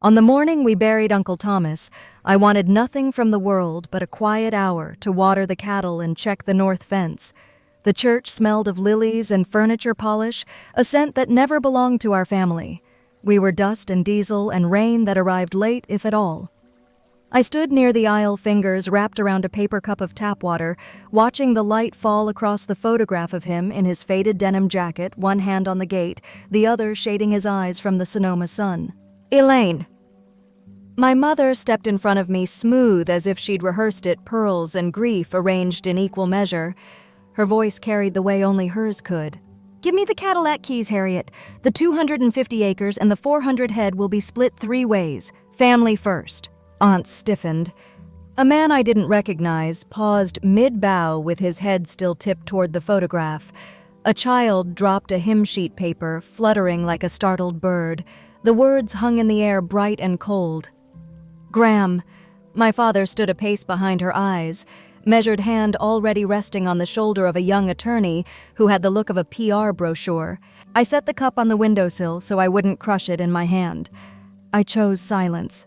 On the morning we buried Uncle Thomas, I wanted nothing from the world but a quiet hour to water the cattle and check the north fence. The church smelled of lilies and furniture polish, a scent that never belonged to our family. We were dust and diesel and rain that arrived late, if at all. I stood near the aisle, fingers wrapped around a paper cup of tap water, watching the light fall across the photograph of him in his faded denim jacket, one hand on the gate, the other shading his eyes from the Sonoma sun. "Elaine." My mother stepped in front of me, smooth as if she'd rehearsed it, pearls and grief arranged in equal measure. Her voice carried the way only hers could. "Give me the Cadillac keys, Harriet. The 250 acres and the 400 head will be split 3 ways. Family first." Aunt stiffened. A man I didn't recognize paused mid-bow with his head still tipped toward the photograph. A child dropped a hymn sheet paper, fluttering like a startled bird. The words hung in the air bright and cold. "Graham." My father stood a pace behind her eyes, measured hand already resting on the shoulder of a young attorney who had the look of a PR brochure. I set the cup on the windowsill so I wouldn't crush it in my hand. I chose silence.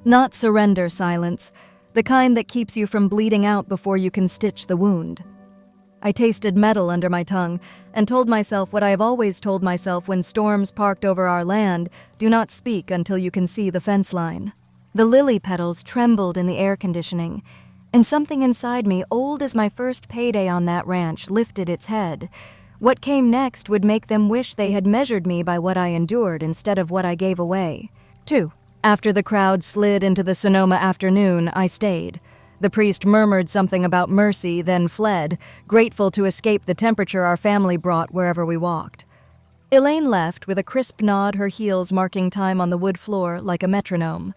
Not surrender silence, the kind that keeps you from bleeding out before you can stitch the wound. I tasted metal under my tongue and told myself what I have always told myself when storms parked over our land: do not speak until you can see the fence line. The lily petals trembled in the air conditioning, and something inside me, old as my first payday on that ranch, lifted its head. What came next would make them wish they had measured me by what I endured instead of what I gave away. 2. After the crowd slid into the Sonoma afternoon, I stayed. The priest murmured something about mercy, then fled, grateful to escape the temperature our family brought wherever we walked. Elaine left with a crisp nod, her heels marking time on the wood floor like a metronome.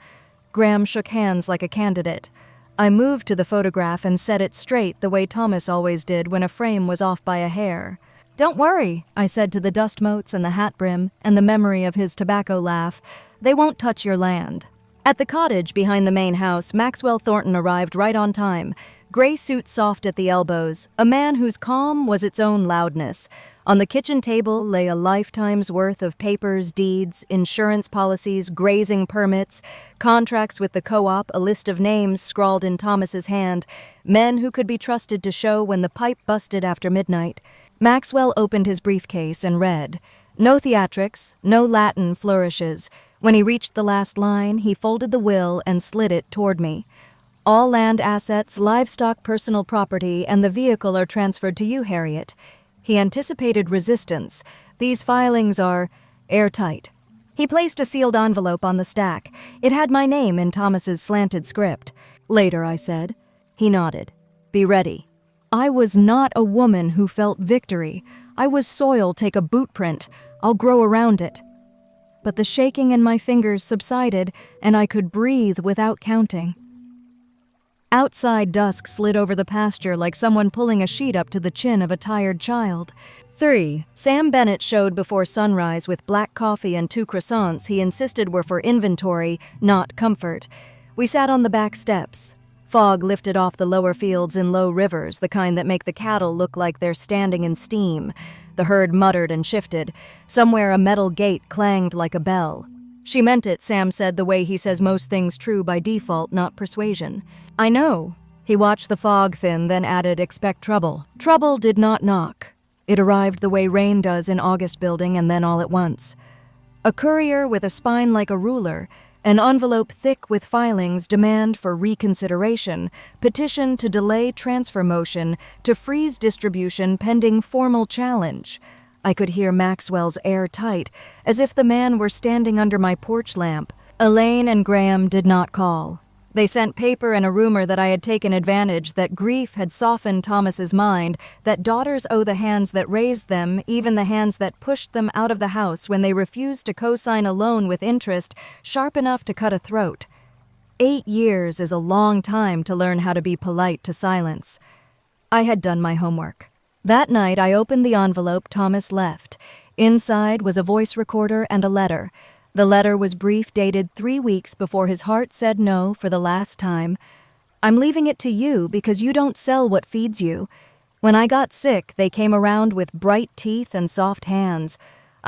Graham shook hands like a candidate. I moved to the photograph and set it straight the way Thomas always did when a frame was off by a hair. "Don't worry," I said to the dust motes and the hat brim and the memory of his tobacco laugh. "They won't touch your land." At the cottage behind the main house, Maxwell Thornton arrived right on time, gray suit soft at the elbows, a man whose calm was its own loudness. On the kitchen table lay a lifetime's worth of papers, deeds, insurance policies, grazing permits, contracts with the co-op, a list of names scrawled in Thomas's hand, men who could be trusted to show when the pipe busted after midnight. Maxwell opened his briefcase and read. No theatrics, no Latin flourishes. When he reached the last line, he folded the will and slid it toward me. "All land assets, livestock, personal property, and the vehicle are transferred to you, Harriet." He anticipated resistance. "These filings are airtight." He placed a sealed envelope on the stack. It had my name in Thomas's slanted script. "Later," I said. He nodded. "Be ready." I was not a woman who felt victory. I was soil, take a boot print. I'll grow around it. But the shaking in my fingers subsided, and I could breathe without counting. Outside, dusk slid over the pasture like someone pulling a sheet up to the chin of a tired child. 3. Sam Bennett showed before sunrise with black coffee and 2 croissants he insisted were for inventory, not comfort. We sat on the back steps. Fog lifted off the lower fields in low rivers, the kind that make the cattle look like they're standing in steam. The herd muttered and shifted. Somewhere a metal gate clanged like a bell. "She meant it," Sam said, the way he says most things true by default, not persuasion. "I know." He watched the fog thin, then added, "Expect trouble." Trouble did not knock. It arrived the way rain does in August building, and then all at once. A courier with a spine like a ruler, an envelope thick with filings, demand for reconsideration, petition to delay transfer motion, to freeze distribution pending formal challenge. I could hear Maxwell's air tight, as if the man were standing under my porch lamp. Elaine and Graham did not call. They sent paper and a rumor that I had taken advantage, that grief had softened Thomas's mind, that daughters owe the hands that raised them, even the hands that pushed them out of the house when they refused to co-sign a loan with interest sharp enough to cut a throat. 8 years is a long time to learn how to be polite to silence. I had done my homework. That night I opened the envelope Thomas left. Inside was a voice recorder and a letter. The letter was brief, dated 3 weeks before his heart said no for the last time. "I'm leaving it to you because you don't sell what feeds you. When I got sick, they came around with bright teeth and soft hands.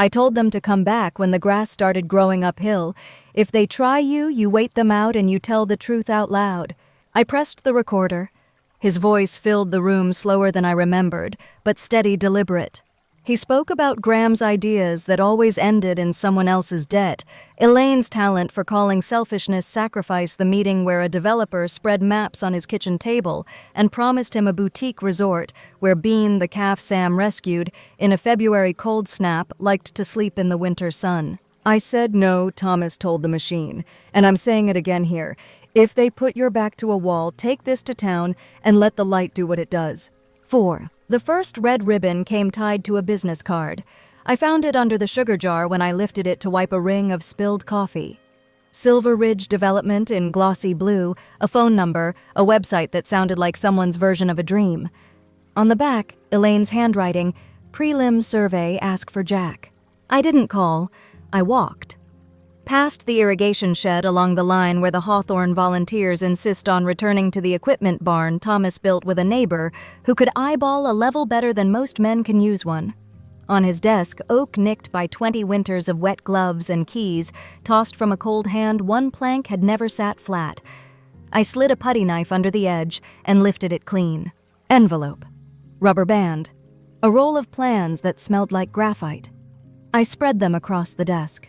I told them to come back when the grass started growing uphill. If they try you, you wait them out and you tell the truth out loud. I pressed the recorder. His voice filled the room slower than I remembered, but steady, deliberate. He spoke about Graham's ideas that always ended in someone else's debt, Elaine's talent for calling selfishness sacrifice the meeting where a developer spread maps on his kitchen table and promised him a boutique resort where Bean, the calf Sam rescued, in a February cold snap, liked to sleep in the winter sun. I said no, Thomas told the machine, and I'm saying it again here. If they put your back to a wall, take this to town and let the light do what it does. 4. The first red ribbon came tied to a business card. I found it under the sugar jar when I lifted it to wipe a ring of spilled coffee. Silver Ridge Development in glossy blue, a phone number, a website that sounded like someone's version of a dream. On the back, Elaine's handwriting, prelim survey, ask for Jack. I didn't call. I walked. Past the irrigation shed along the line where the Hawthorne volunteers insist on returning to the equipment barn Thomas built with a neighbor who could eyeball a level better than most men can use one. On his desk, oak nicked by 20 winters of wet gloves and keys, tossed from a cold hand, one plank had never sat flat. I slid a putty knife under the edge and lifted it clean. Envelope. Rubber band. A roll of plans that smelled like graphite. I spread them across the desk.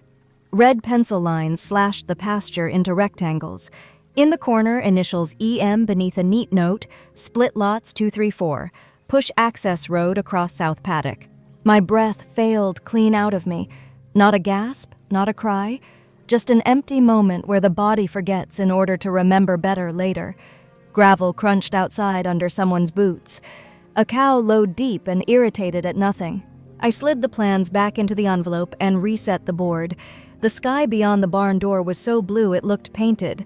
Red pencil lines slashed the pasture into rectangles. In the corner, initials EM beneath a neat note, split lots 234, push access road across South Paddock. My breath failed clean out of me. Not a gasp, not a cry, just an empty moment where the body forgets in order to remember better later. Gravel crunched outside under someone's boots. A cow lowed deep and irritated at nothing. I slid the plans back into the envelope and reset the board. The sky beyond the barn door was so blue it looked painted.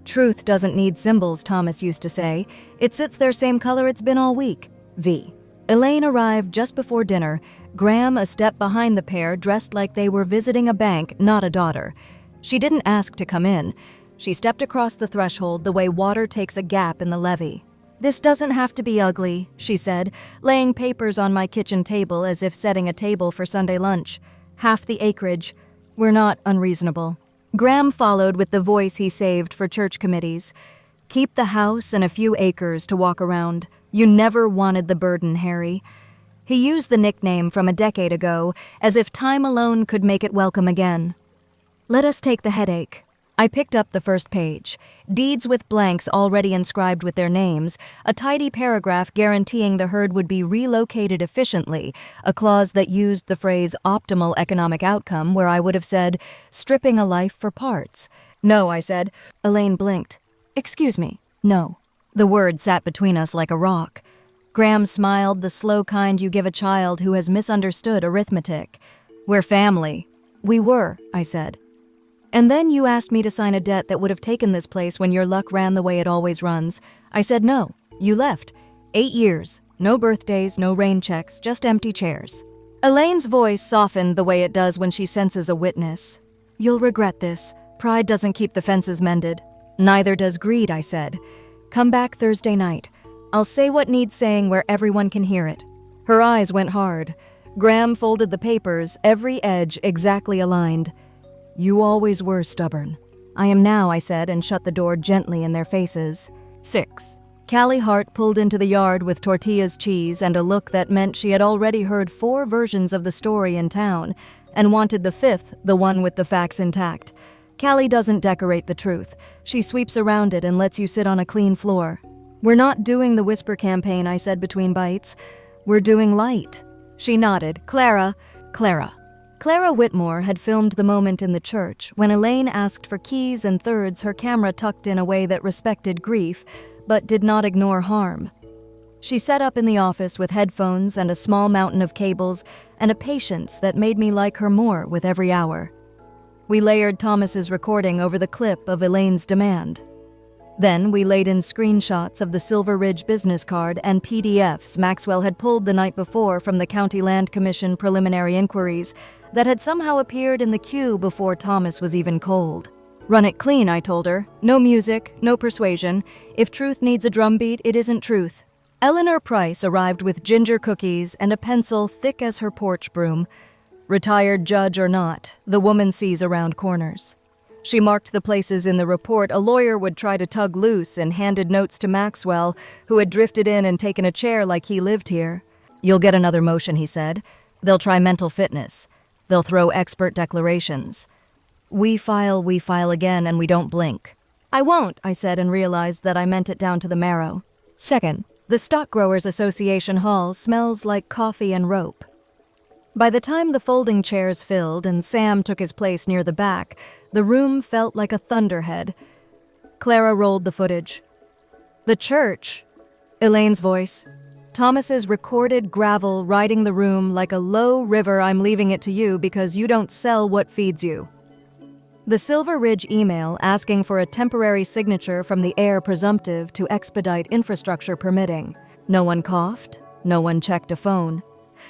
Truth doesn't need symbols, Thomas used to say. It sits there same color it's been all week. V. Elaine arrived just before dinner, Graham a step behind the pair, dressed like they were visiting a bank, not a daughter. She didn't ask to come in. She stepped across the threshold the way water takes a gap in the levee. "This doesn't have to be ugly," she said, laying papers on my kitchen table as if setting a table for Sunday lunch. "Half the acreage. We're not unreasonable." Graham followed with the voice he saved for church committees. "Keep the house and a few acres to walk around. You never wanted the burden, Harry." He used the nickname from a decade ago, as if time alone could make it welcome again. "Let us take the headache." I picked up the first page. Deeds with blanks already inscribed with their names, a tidy paragraph guaranteeing the herd would be relocated efficiently, a clause that used the phrase optimal economic outcome where I would have said, stripping a life for parts. "No," I said. Elaine blinked. "Excuse me, no." The word sat between us like a rock. Graham smiled, the slow kind you give a child who has misunderstood arithmetic. "We're family." "We were," I said. "And then you asked me to sign a debt that would have taken this place when your luck ran the way it always runs. I said no. You left. 8 years. No birthdays, no rain checks, just empty chairs." Elaine's voice softened the way it does when she senses a witness. "You'll regret this. Pride doesn't keep the fences mended." "Neither does greed," I said. "Come back Thursday night. I'll say what needs saying where everyone can hear it." Her eyes went hard. Graham folded the papers, every edge exactly aligned. "You always were stubborn." "I am now," I said, and shut the door gently in their faces. 6. Callie Hart pulled into the yard with tortillas, cheese, and a look that meant she had already heard 4 versions of the story in town, and wanted the 5th, the one with the facts intact. Callie doesn't decorate the truth. She sweeps around it and lets you sit on a clean floor. "We're not doing the whisper campaign," I said between bites. "We're doing light." She nodded. Clara. Clara Whitmore had filmed the moment in the church when Elaine asked for keys and thirds, her camera tucked in a way that respected grief, but did not ignore harm. She sat up in the office with headphones and a small mountain of cables and a patience that made me like her more with every hour. We layered Thomas's recording over the clip of Elaine's demand. Then we laid in screenshots of the Silver Ridge business card and PDFs Maxwell had pulled the night before from the County Land Commission preliminary inquiries that had somehow appeared in the queue before Thomas was even cold. "Run it clean," I told her. "No music, no persuasion. If truth needs a drumbeat, it isn't truth." Eleanor Price arrived with ginger cookies and a pencil thick as her porch broom. Retired judge or not, the woman sees around corners. She marked the places in the report a lawyer would try to tug loose and handed notes to Maxwell, who had drifted in and taken a chair like he lived here. "You'll get another motion," he said. "They'll try mental fitness. They'll throw expert declarations. We file again, and we don't blink." "I won't," I said, and realized that I meant it down to the marrow. Second, the Stock Growers Association hall smells like coffee and rope. By the time the folding chairs filled and Sam took his place near the back, the room felt like a thunderhead. Clara rolled the footage. "The church," Elaine's voice. "Thomas's recorded gravel riding the room like a low river. I'm leaving it to you because you don't sell what feeds you." The Silver Ridge email asking for a temporary signature from the heir presumptive to expedite infrastructure permitting. No one coughed. No one checked a phone.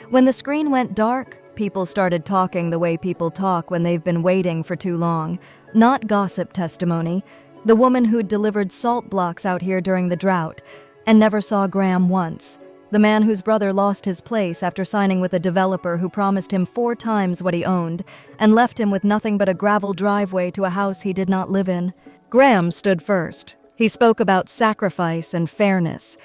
When the screen went dark, people started talking the way people talk when they've been waiting for too long. Not gossip testimony. The woman who'd delivered salt blocks out here during the drought and never saw Graham once. The man whose brother lost his place after signing with a developer who promised him 4 times what he owned and left him with nothing but a gravel driveway to a house he did not live in. Graham stood first. He spoke about sacrifice and fairness.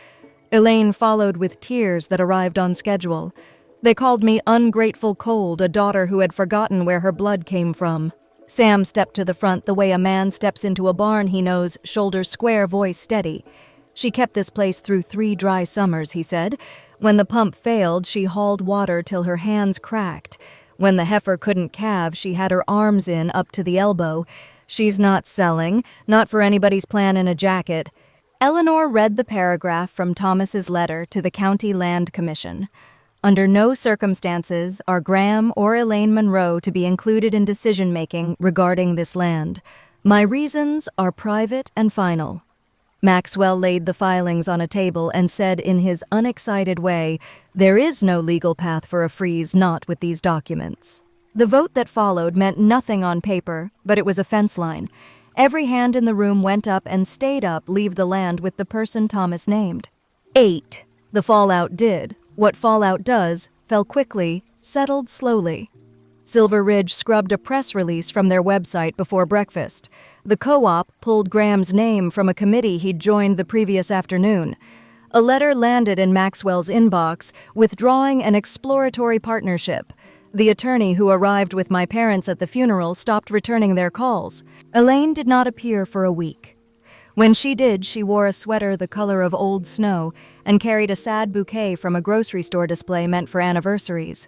Elaine followed with tears that arrived on schedule. They called me ungrateful cold, a daughter who had forgotten where her blood came from. Sam stepped to the front the way a man steps into a barn he knows, shoulders square, voice steady. "She kept this place through 3 dry summers," he said. "When the pump failed, she hauled water till her hands cracked. When the heifer couldn't calve, she had her arms in up to the elbow. She's not selling, not for anybody's plan in a jacket." Eleanor read the paragraph from Thomas's letter to the County Land Commission. "Under no circumstances are Graham or Elaine Monroe to be included in decision-making regarding this land. My reasons are private and final." Maxwell laid the filings on a table and said in his unexcited way, "There is no legal path for a freeze not with these documents." The vote that followed meant nothing on paper, but it was a fence line. Every hand in the room went up and stayed up, leave the land with the person Thomas named. 8. The fallout did. What fallout does, fell quickly, settled slowly. Silver Ridge scrubbed a press release from their website before breakfast. The co-op pulled Graham's name from a committee he'd joined the previous afternoon. A letter landed in Maxwell's inbox, withdrawing an exploratory partnership. The attorney who arrived with my parents at the funeral stopped returning their calls. Elaine did not appear for a week. When she did, she wore a sweater the color of old snow and carried a sad bouquet from a grocery store display meant for anniversaries.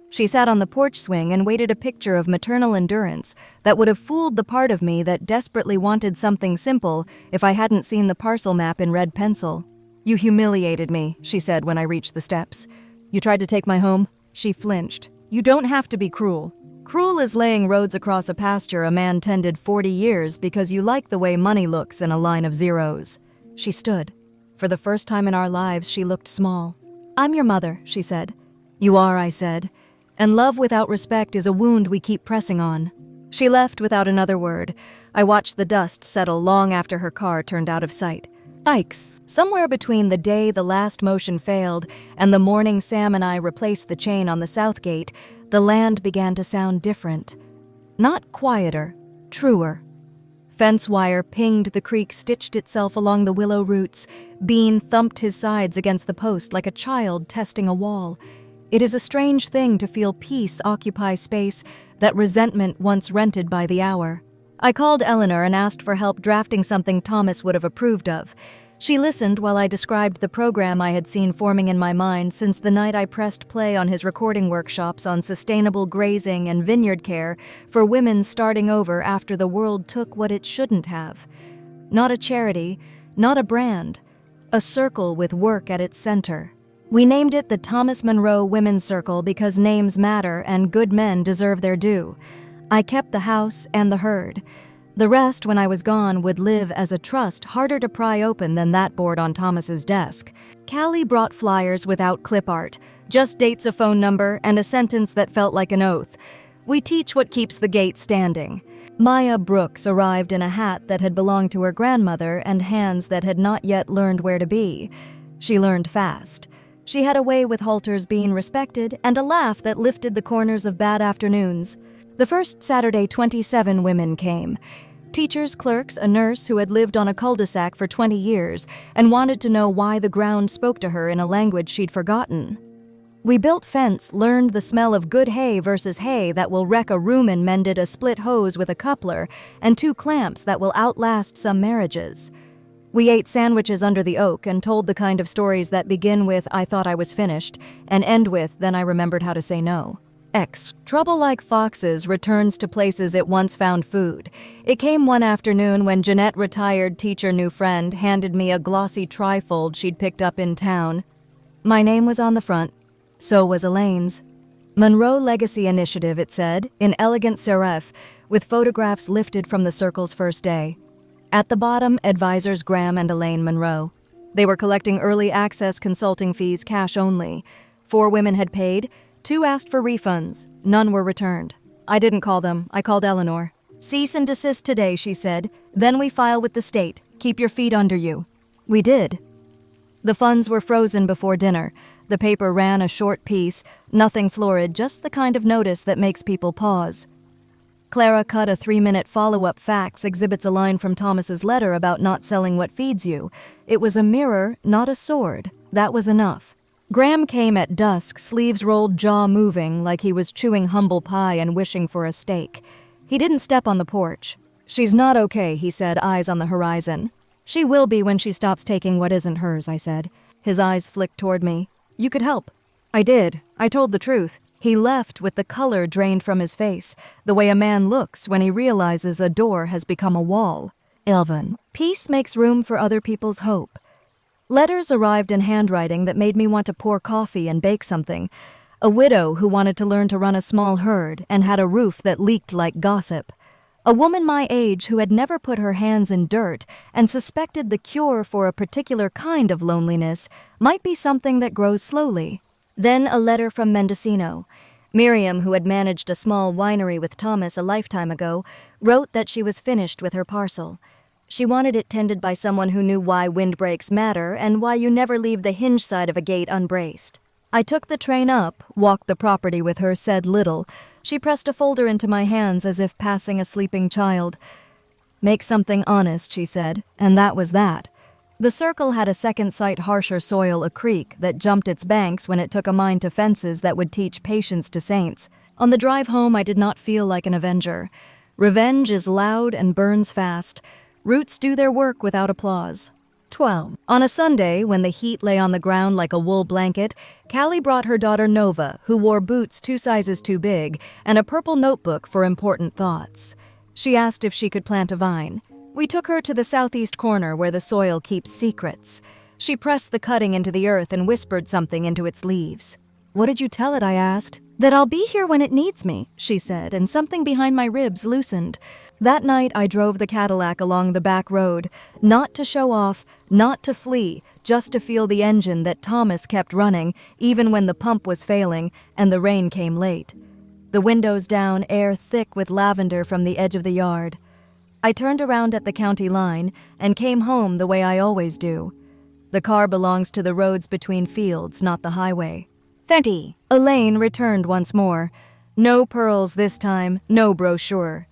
She sat on the porch swing and waited a picture of maternal endurance that would have fooled the part of me that desperately wanted something simple if I hadn't seen the parcel map in red pencil. "You humiliated me," she said when I reached the steps. "You tried to take my home?" She flinched. "You don't have to be cruel. Cruel is laying roads across a pasture a man tended 40 years because you like the way money looks in a line of zeros." She stood. For the first time in our lives, she looked small. "I'm your mother," she said. "You are," I said. "And love without respect is a wound we keep pressing on." She left without another word. I watched the dust settle long after her car turned out of sight. Yikes. Somewhere between the day the last motion failed and the morning Sam and I replaced the chain on the south gate, the land began to sound different. Not quieter, truer. Fence wire pinged the creek, stitched itself along the willow roots. Bean thumped his sides against the post like a child testing a wall. It is a strange thing to feel peace occupy space that resentment once rented by the hour. I called Eleanor and asked for help drafting something Thomas would have approved of. She listened while I described the program I had seen forming in my mind since the night I pressed play on his recording workshops on sustainable grazing and vineyard care for women starting over after the world took what it shouldn't have. Not a charity, not a brand, a circle with work at its center. We named it the Thomas Monroe Women's Circle because names matter and good men deserve their due. I kept the house and the herd. The rest, when I was gone, would live as a trust harder to pry open than that board on Thomas's desk. Callie brought flyers without clip art, just dates, a phone number, and a sentence that felt like an oath. "We teach what keeps the gate standing." Maya Brooks arrived in a hat that had belonged to her grandmother and hands that had not yet learned where to be. She learned fast. She had a way with halters being respected and a laugh that lifted the corners of bad afternoons. The first Saturday, 27 women came. Teachers, clerks, a nurse who had lived on a cul-de-sac for 20 years and wanted to know why the ground spoke to her in a language she'd forgotten. We built fence, learned the smell of good hay versus hay that will wreck a room, and mended a split hose with a coupler and 2 clamps that will outlast some marriages. We ate sandwiches under the oak and told the kind of stories that begin with "I thought I was finished" and end with "then I remembered how to say no." Trouble like foxes returns to places it once found food. It came one afternoon when Jeanette, retired teacher new friend, handed me a glossy trifold she'd picked up in town. My name was on the front. So was Elaine's. Monroe Legacy Initiative, it said, in elegant serif, with photographs lifted from the circle's first day. At the bottom, advisors Graham and Elaine Monroe. They were collecting early access consulting fees, cash only. 4 women had paid. 2 asked for refunds. None were returned. I didn't call them. I called Eleanor. "Cease and desist today," she said. "Then we file with the state. Keep your feet under you." We did. The funds were frozen before dinner. The paper ran a short piece, nothing florid, just the kind of notice that makes people pause. Clara cut a 3-minute follow-up fax exhibits a line from Thomas's letter about not selling what feeds you. It was a mirror, not a sword. That was enough. Graham came at dusk, sleeves rolled, jaw moving, like he was chewing humble pie and wishing for a steak. He didn't step on the porch. "She's not okay," he said, eyes on the horizon. "She will be when she stops taking what isn't hers," I said. His eyes flicked toward me. "You could help." I did. I told the truth. He left with the color drained from his face, the way a man looks when he realizes a door has become a wall. Elvin, peace makes room for other people's hope. Letters arrived in handwriting that made me want to pour coffee and bake something. A widow who wanted to learn to run a small herd and had a roof that leaked like gossip. A woman my age who had never put her hands in dirt and suspected the cure for a particular kind of loneliness might be something that grows slowly. Then a letter from Mendocino. Miriam, who had managed a small winery with Thomas a lifetime ago, wrote that she was finished with her parcel. She wanted it tended by someone who knew why windbreaks matter and why you never leave the hinge side of a gate unbraced. I took the train up, walked the property with her, said little. She pressed a folder into my hands as if passing a sleeping child. "Make something honest," she said, and that was that. The circle had a second sight, harsher soil, a creek that jumped its banks when it took a mind to fences that would teach patience to saints. On the drive home, I did not feel like an avenger. Revenge is loud and burns fast. Roots do their work without applause. 12. On a Sunday, when the heat lay on the ground like a wool blanket, Callie brought her daughter Nova, who wore boots 2 sizes too big, and a purple notebook for important thoughts. She asked if she could plant a vine. We took her to the southeast corner where the soil keeps secrets. She pressed the cutting into the earth and whispered something into its leaves. "What did you tell it?" I asked. "That I'll be here when it needs me," she said, and something behind my ribs loosened. That night I drove the Cadillac along the back road, not to show off, not to flee, just to feel the engine that Thomas kept running, even when the pump was failing and the rain came late. The windows down, air thick with lavender from the edge of the yard. I turned around at the county line and came home the way I always do. The car belongs to the roads between fields, not the highway. 30. Elaine returned once more. No pearls this time, no brochure.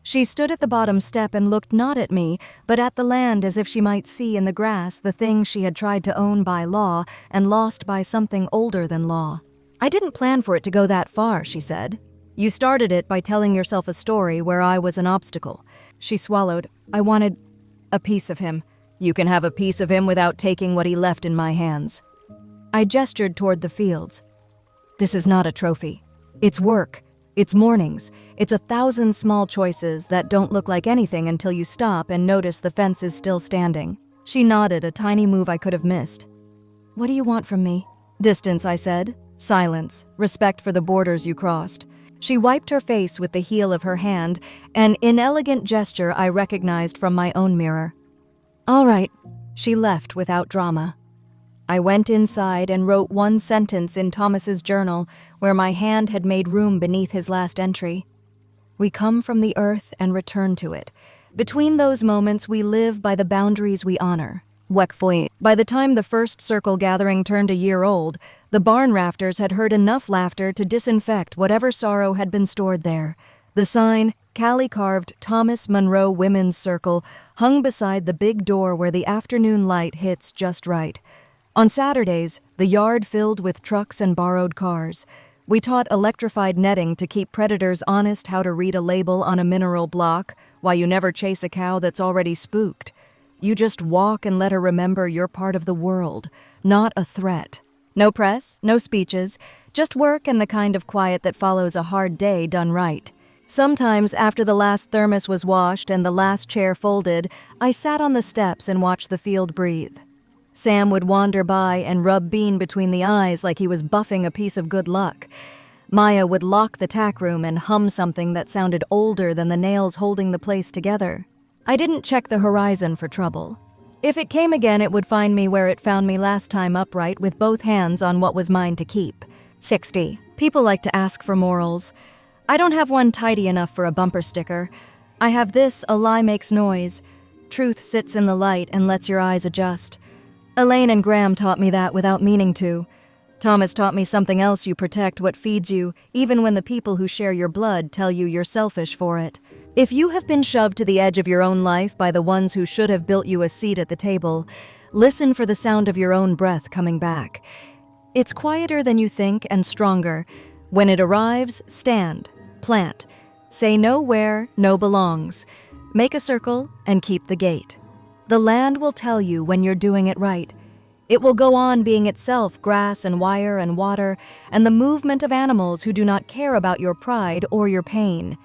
She stood at the bottom step and looked not at me, but at the land as if she might see in the grass the thing she had tried to own by law and lost by something older than law. "I didn't plan for it to go that far," she said. "You started it by telling yourself a story where I was an obstacle." She swallowed. "I wanted a piece of him." "You can have a piece of him without taking what he left in my hands." I gestured toward the fields. "This is not a trophy. It's work. It's mornings. It's 1,000 small choices that don't look like anything until you stop and notice the fence is still standing." She nodded, a tiny move I could have missed. "What do you want from me?" "Distance," I said. "Silence. Respect for the borders you crossed." She wiped her face with the heel of her hand, an inelegant gesture I recognized from my own mirror. "All right." She left without drama. I went inside and wrote one sentence in Thomas's journal where my hand had made room beneath his last entry. "We come from the earth and return to it. Between those moments we live by the boundaries we honor." By the time the first circle gathering turned a year old, the barn rafters had heard enough laughter to disinfect whatever sorrow had been stored there. The sign, Cali-carved Thomas Monroe Women's Circle, hung beside the big door where the afternoon light hits just right. On Saturdays, the yard filled with trucks and borrowed cars. We taught electrified netting to keep predators honest how to read a label on a mineral block, why you never chase a cow that's already spooked. You just walk and let her remember you're part of the world, not a threat. No press, no speeches, just work and the kind of quiet that follows a hard day done right. Sometimes, after the last thermos was washed and the last chair folded, I sat on the steps and watched the field breathe. Sam would wander by and rub Bean between the eyes like he was buffing a piece of good luck. Maya would lock the tack room and hum something that sounded older than the nails holding the place together. I didn't check the horizon for trouble. If it came again, it would find me where it found me last time, upright with both hands on what was mine to keep. 60. People like to ask for morals. I don't have one tidy enough for a bumper sticker. I have this: a lie makes noise. Truth sits in the light and lets your eyes adjust. Elaine and Graham taught me that without meaning to. Thomas taught me something else: you protect what feeds you, even when the people who share your blood tell you you're selfish for it. If you have been shoved to the edge of your own life by the ones who should have built you a seat at the table, listen for the sound of your own breath coming back. It's quieter than you think and stronger. When it arrives, stand, plant. Say no where, no belongs. Make a circle and keep the gate. The land will tell you when you're doing it right. It will go on being itself grass and wire and water and the movement of animals who do not care about your pride or your pain.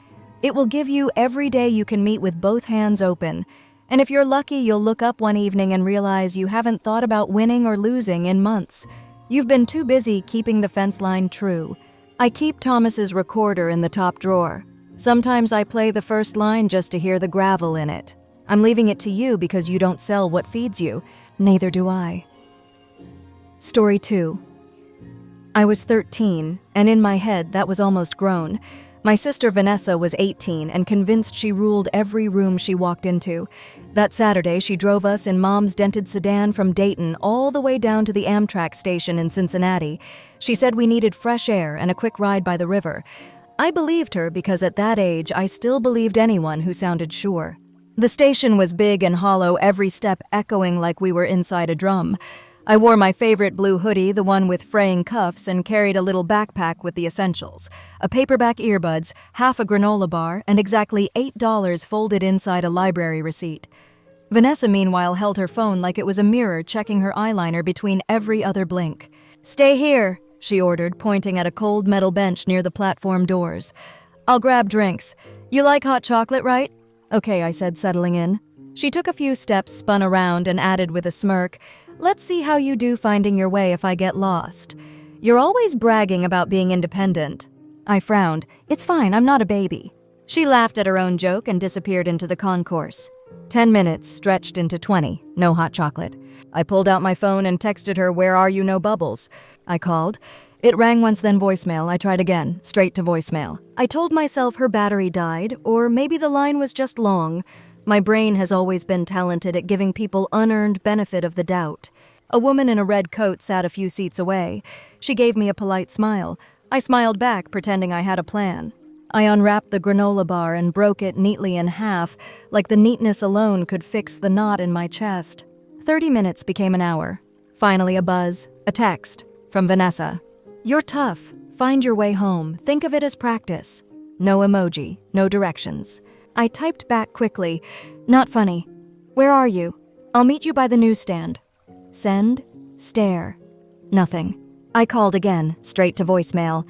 It will give you every day you can meet with both hands open. And if you're lucky, you'll look up one evening and realize you haven't thought about winning or losing in months. You've been too busy keeping the fence line true. I keep Thomas's recorder in the top drawer. Sometimes I play the first line just to hear the gravel in it. I'm leaving it to you because you don't sell what feeds you. Neither do I. Story 2. I was 13, and in my head that was almost grown. My sister Vanessa was 18 and convinced she ruled every room she walked into. That Saturday, she drove us in Mom's dented sedan from Dayton all the way down to the Amtrak station in Cincinnati. She said we needed fresh air and a quick ride by the river. I believed her because at that age, I still believed anyone who sounded sure. The station was big and hollow, every step echoing like we were inside a drum. I wore my favorite blue hoodie, the one with fraying cuffs, and carried a little backpack with the essentials: a paperback earbuds, half a granola bar, and exactly $8 folded inside a library receipt. Vanessa, meanwhile, held her phone like it was a mirror, checking her eyeliner between every other blink. "Stay here," she ordered, pointing at a cold metal bench near the platform doors. "I'll grab drinks. You like hot chocolate, right?" "Okay," I said, settling in. She took a few steps, spun around, and added with a smirk, "Let's see how you do finding your way if I get lost. You're always bragging about being independent." I frowned. "It's fine, I'm not a baby." She laughed at her own joke and disappeared into the concourse. 10 minutes stretched into 20, no hot chocolate. I pulled out my phone and texted her, "Where are you, no bubbles?" I called. It rang once, then voicemail. I tried again, straight to voicemail. I told myself her battery died, or maybe the line was just long. My brain has always been talented at giving people unearned benefit of the doubt. A woman in a red coat sat a few seats away. She gave me a polite smile. I smiled back, pretending I had a plan. I unwrapped the granola bar and broke it neatly in half, like the neatness alone could fix the knot in my chest. 30 minutes became an hour. Finally a buzz, a text, from Vanessa. "You're tough. Find your way home. Think of it as practice." No emoji, no directions. I typed back quickly. "Not funny. Where are you? I'll meet you by the newsstand." Send, stare. Nothing. I called again, straight to voicemail.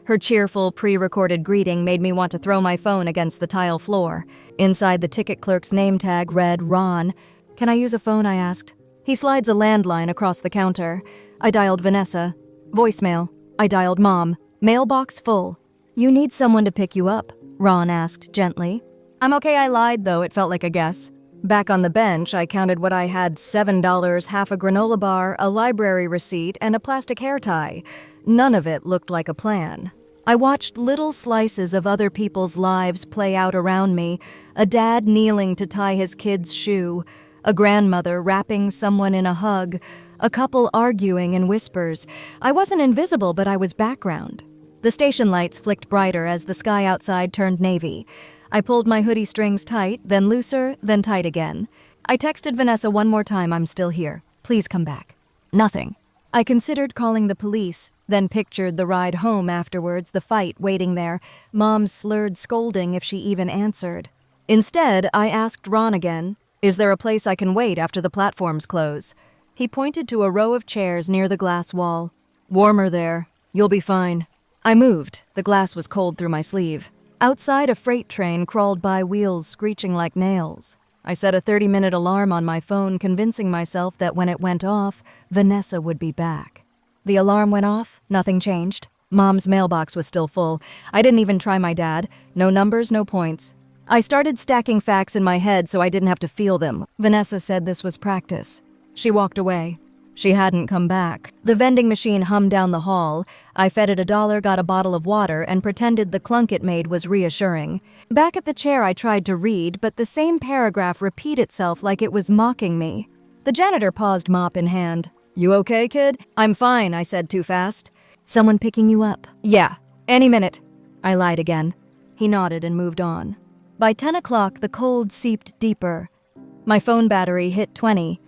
Her cheerful, pre-recorded greeting made me want to throw my phone against the tile floor. Inside the ticket clerk's name tag read Ron. "Can I use a phone?" I asked. He slides a landline across the counter. I dialed Vanessa. Voicemail. I dialed Mom. Mailbox full. "You need someone to pick you up?" Ron asked gently. I'm okay, I lied, though it felt like a guess. Back on the bench, I counted what I had: $7, half a granola bar, a library receipt, and a plastic hair tie. None of it looked like a plan. I watched little slices of other people's lives play out around me: a dad kneeling to tie his kid's shoe, a grandmother wrapping someone in a hug, a couple arguing in whispers. I wasn't invisible, but I was background. The station lights flicked brighter as the sky outside turned navy. I pulled my hoodie strings tight, then looser, then tight again. I texted Vanessa one more time, I'm still here. Please come back. Nothing. I considered calling the police, then pictured the ride home afterwards, the fight waiting there, Mom's slurred scolding if she even answered. Instead, I asked Ron again, is there a place I can wait after the platforms close? He pointed to a row of chairs near the glass wall. Warmer there. You'll be fine. I moved. The glass was cold through my sleeve. Outside, a freight train crawled by, wheels screeching like nails. I set a 30-minute alarm on my phone, convincing myself that when it went off, Vanessa would be back. The alarm went off. Nothing changed. Mom's mailbox was still full. I didn't even try my dad. No numbers, no points. I started stacking facts in my head so I didn't have to feel them. Vanessa said this was practice. She walked away. She hadn't come back. The vending machine hummed down the hall. I fed it $1, got a bottle of water, and pretended the clunk it made was reassuring. Back at the chair, I tried to read, but the same paragraph repeated itself like it was mocking me. The janitor paused, mop in hand. You okay, kid? I'm fine, I said too fast. Someone picking you up? Yeah, any minute. I lied again. He nodded and moved on. By 10 o'clock, the cold seeped deeper. My phone battery hit 20.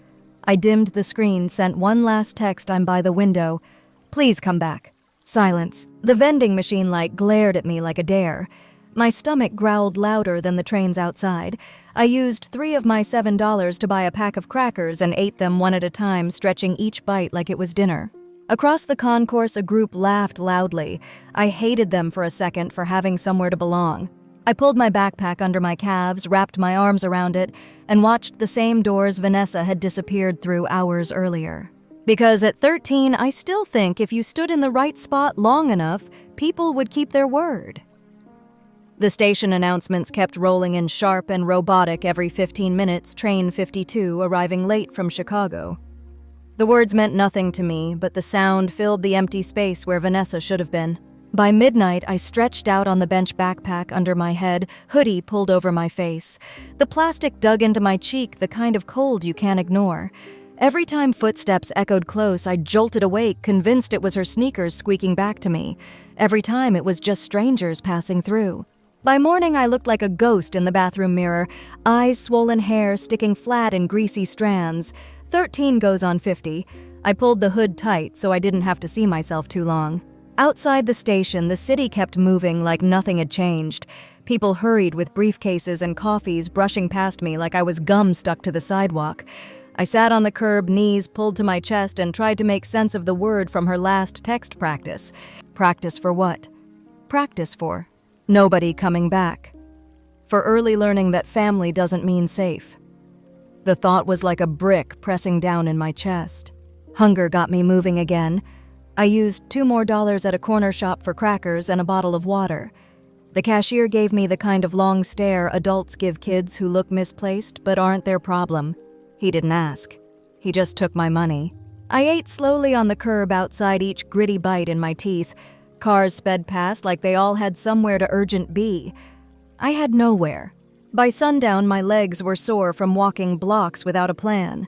I dimmed the screen, sent one last text, I'm by the window. Please come back. Silence. The vending machine light glared at me like a dare. My stomach growled louder than the trains outside. I used 3 of my $7 to buy a pack of crackers and ate them one at a time, stretching each bite like it was dinner. Across the concourse, a group laughed loudly. I hated them for a second for having somewhere to belong. I pulled my backpack under my calves, wrapped my arms around it, and watched the same doors Vanessa had disappeared through hours earlier. Because at 13, I still think if you stood in the right spot long enough, people would keep their word. The station announcements kept rolling in sharp and robotic every 15 minutes, train 52 arriving late from Chicago. The words meant nothing to me, but the sound filled the empty space where Vanessa should have been. By midnight, I stretched out on the bench, backpack under my head, hoodie pulled over my face. The plastic dug into my cheek, the kind of cold you can't ignore. Every time footsteps echoed close, I jolted awake, convinced it was her sneakers squeaking back to me. Every time it was just strangers passing through. By morning, I looked like a ghost in the bathroom mirror, eyes, swollen hair sticking flat in greasy strands. 13 goes on 50. I pulled the hood tight so I didn't have to see myself too long. Outside the station, the city kept moving like nothing had changed. People hurried with briefcases and coffees, brushing past me like I was gum stuck to the sidewalk. I sat on the curb, knees pulled to my chest, and tried to make sense of the word from her last text practice. Practice for what? Practice for nobody coming back. For early learning that family doesn't mean safe. The thought was like a brick pressing down in my chest. Hunger got me moving again. I used $2 more at a corner shop for crackers and a bottle of water. The cashier gave me the kind of long stare adults give kids who look misplaced but aren't their problem. He didn't ask. He just took my money. I ate slowly on the curb outside, each gritty bite in my teeth. Cars sped past like they all had somewhere to urgent be. I had nowhere. By sundown, my legs were sore from walking blocks without a plan.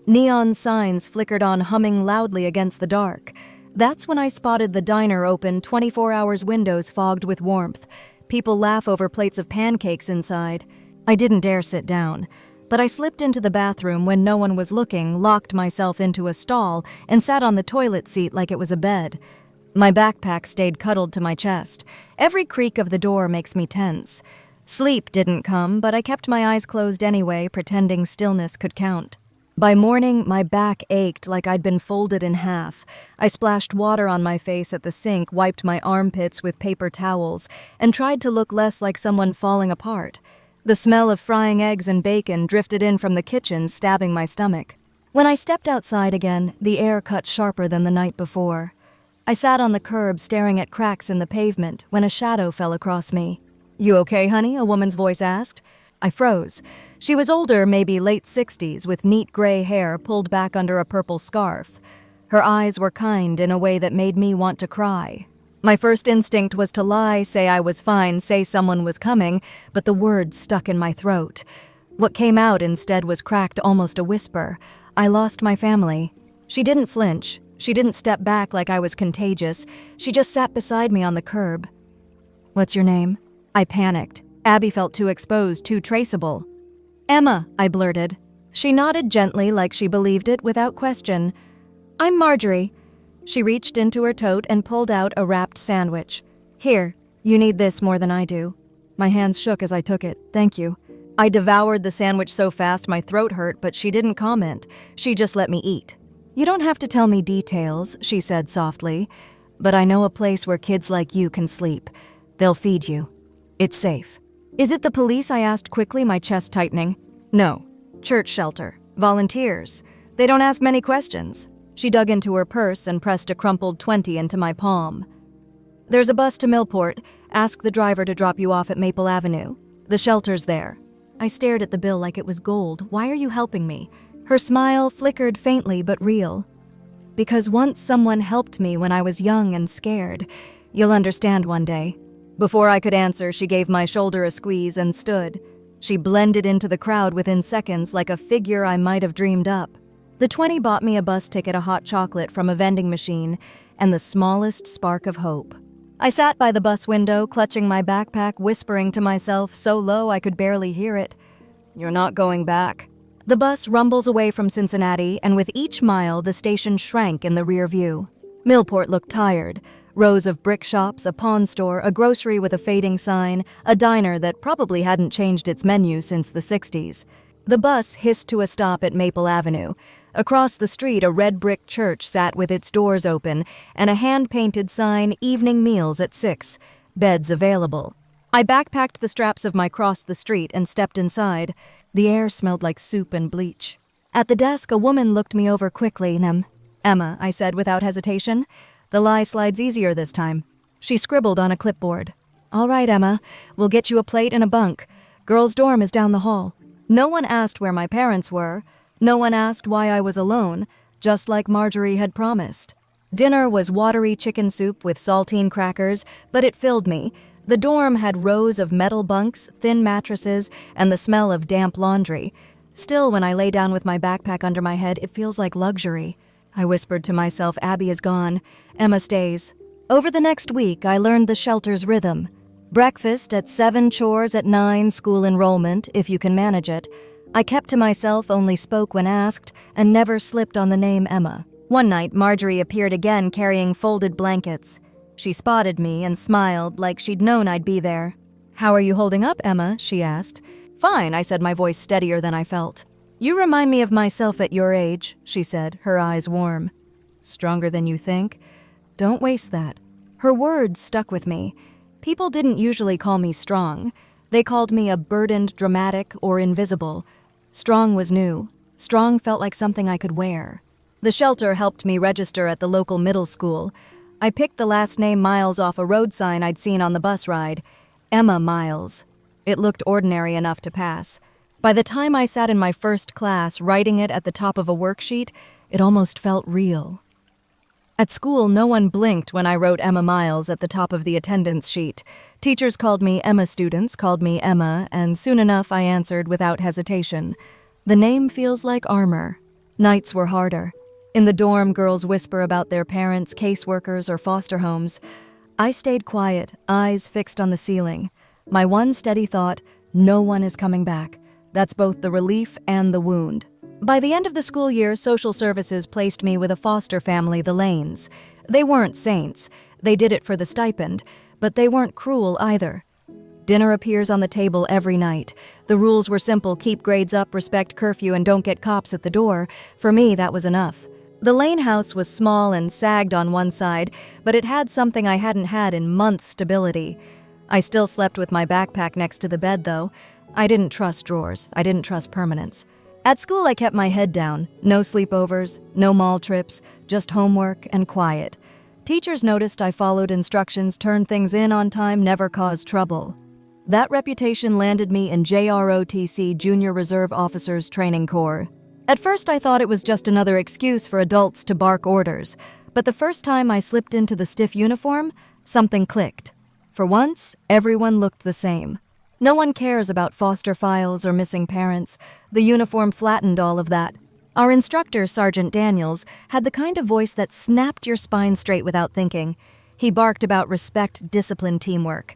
Neon signs flickered on, humming loudly against the dark. That's when I spotted the diner open, 24 hours windows fogged with warmth. People laugh over plates of pancakes inside. I didn't dare sit down, but I slipped into the bathroom when no one was looking, locked myself into a stall, and sat on the toilet seat like it was a bed. My backpack stayed cuddled to my chest. Every creak of the door makes me tense. Sleep didn't come, but I kept my eyes closed anyway, pretending stillness could count. By morning, my back ached like I'd been folded in half. I splashed water on my face at the sink, wiped my armpits with paper towels, and tried to look less like someone falling apart. The smell of frying eggs and bacon drifted in from the kitchen, stabbing my stomach. When I stepped outside again, the air cut sharper than the night before. I sat on the curb, staring at cracks in the pavement, when a shadow fell across me. "You okay, honey?" a woman's voice asked. I froze. She was older, maybe late 60s, with neat gray hair pulled back under a purple scarf. Her eyes were kind in a way that made me want to cry. My first instinct was to lie, say I was fine, say someone was coming, but the words stuck in my throat. What came out instead was cracked, almost a whisper. I lost my family. She didn't flinch. She didn't step back like I was contagious. She just sat beside me on the curb. "What's your name?" I panicked. Abby felt too exposed, too traceable. "Emma," I blurted. She nodded gently like she believed it without question. "I'm Marjorie." She reached into her tote and pulled out a wrapped sandwich. "Here, you need this more than I do." My hands shook as I took it. "Thank you." I devoured the sandwich so fast my throat hurt, but she didn't comment. She just let me eat. "You don't have to tell me details," she said softly, "but I know a place where kids like you can sleep. They'll feed you. It's safe." "Is it the police?" I asked quickly, my chest tightening. "No. Church shelter. Volunteers. They don't ask many questions." She dug into her purse and pressed a crumpled 20 into my palm. "There's a bus to Millport. Ask the driver to drop you off at Maple Avenue. The shelter's there." I stared at the bill like it was gold. "Why are you helping me?" Her smile flickered faintly but real. "Because once someone helped me when I was young and scared. You'll understand one day." Before I could answer, she gave my shoulder a squeeze and stood. She blended into the crowd within seconds like a figure I might have dreamed up. The 20 bought me a bus ticket, a hot chocolate from a vending machine, and the smallest spark of hope. I sat by the bus window, clutching my backpack, whispering to myself so low I could barely hear it. "You're not going back." The bus rumbles away from Cincinnati, and with each mile, the station shrank in the rear view. Millport looked tired. Rows of brick shops, a pawn store, a grocery with a fading sign, a diner that probably hadn't changed its menu since the 60s. The bus hissed to a stop at Maple Avenue. Across the street, a red brick church sat with its doors open and a hand-painted sign, "Evening meals at 6. Beds available." I backpacked the straps of my cross the street and stepped inside. The air smelled like soup and bleach. At the desk, a woman looked me over quickly. "Emma," I said without hesitation. The lie slides easier this time. She scribbled on a clipboard. "All right, Emma. We'll get you a plate and a bunk. Girls' dorm is down the hall." No one asked where my parents were. No one asked why I was alone, just like Marjorie had promised. Dinner was watery chicken soup with saltine crackers, but it filled me. The dorm had rows of metal bunks, thin mattresses, and the smell of damp laundry. Still, when I lay down with my backpack under my head, it feels like luxury. I whispered to myself, "Abby is gone. Emma stays." Over the next week, I learned the shelter's rhythm. Breakfast at 7, chores at 9, school enrollment, if you can manage it. I kept to myself, only spoke when asked, and never slipped on the name Emma. One night, Marjorie appeared again carrying folded blankets. She spotted me and smiled like she'd known I'd be there. "How are you holding up, Emma?" she asked. "Fine," I said, my voice steadier than I felt. "You remind me of myself at your age," she said, her eyes warm. "Stronger than you think? Don't waste that." Her words stuck with me. People didn't usually call me strong. They called me a burdened, dramatic, or invisible. Strong was new. Strong felt like something I could wear. The shelter helped me register at the local middle school. I picked the last name Miles off a road sign I'd seen on the bus ride. Emma Miles. It looked ordinary enough to pass. By the time I sat in my first class, writing it at the top of a worksheet, it almost felt real. At school, no one blinked when I wrote Emma Miles at the top of the attendance sheet. Teachers called me Emma, students called me Emma, and soon enough I answered without hesitation. The name feels like armor. Nights were harder. In the dorm, girls whisper about their parents, caseworkers, or foster homes. I stayed quiet, eyes fixed on the ceiling. My one steady thought, no one is coming back. That's both the relief and the wound. By the end of the school year, social services placed me with a foster family, the Lanes. They weren't saints. They did it for the stipend, but they weren't cruel either. Dinner appears on the table every night. The rules were simple: keep grades up, respect curfew, and don't get cops at the door. For me, that was enough. The Lane house was small and sagged on one side, but it had something I hadn't had in months: stability. I still slept with my backpack next to the bed, though. I didn't trust drawers. I didn't trust permanence. At school, I kept my head down. No sleepovers, no mall trips, just homework and quiet. Teachers noticed I followed instructions, turned things in on time, never caused trouble. That reputation landed me in JROTC, Junior Reserve Officers Training Corps. At first, I thought it was just another excuse for adults to bark orders, but the first time I slipped into the stiff uniform, something clicked. For once, everyone looked the same. No one cares about foster files or missing parents. The uniform flattened all of that. Our instructor, Sergeant Daniels, had the kind of voice that snapped your spine straight without thinking. He barked about respect, discipline, teamwork.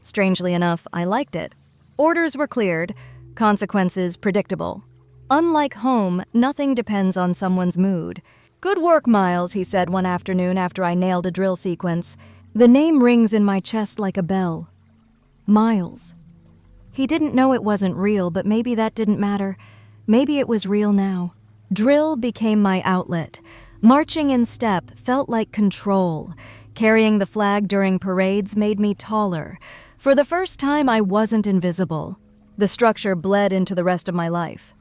Strangely enough, I liked it. Orders were cleared, consequences predictable. Unlike home, nothing depends on someone's mood. "Good work, Miles," he said one afternoon after I nailed a drill sequence. The name rings in my chest like a bell. Miles. He didn't know it wasn't real, but maybe that didn't matter. Maybe it was real now. Drill became my outlet. Marching in step felt like control. Carrying the flag during parades made me taller. For the first time, I wasn't invisible. The structure bled into the rest of my life.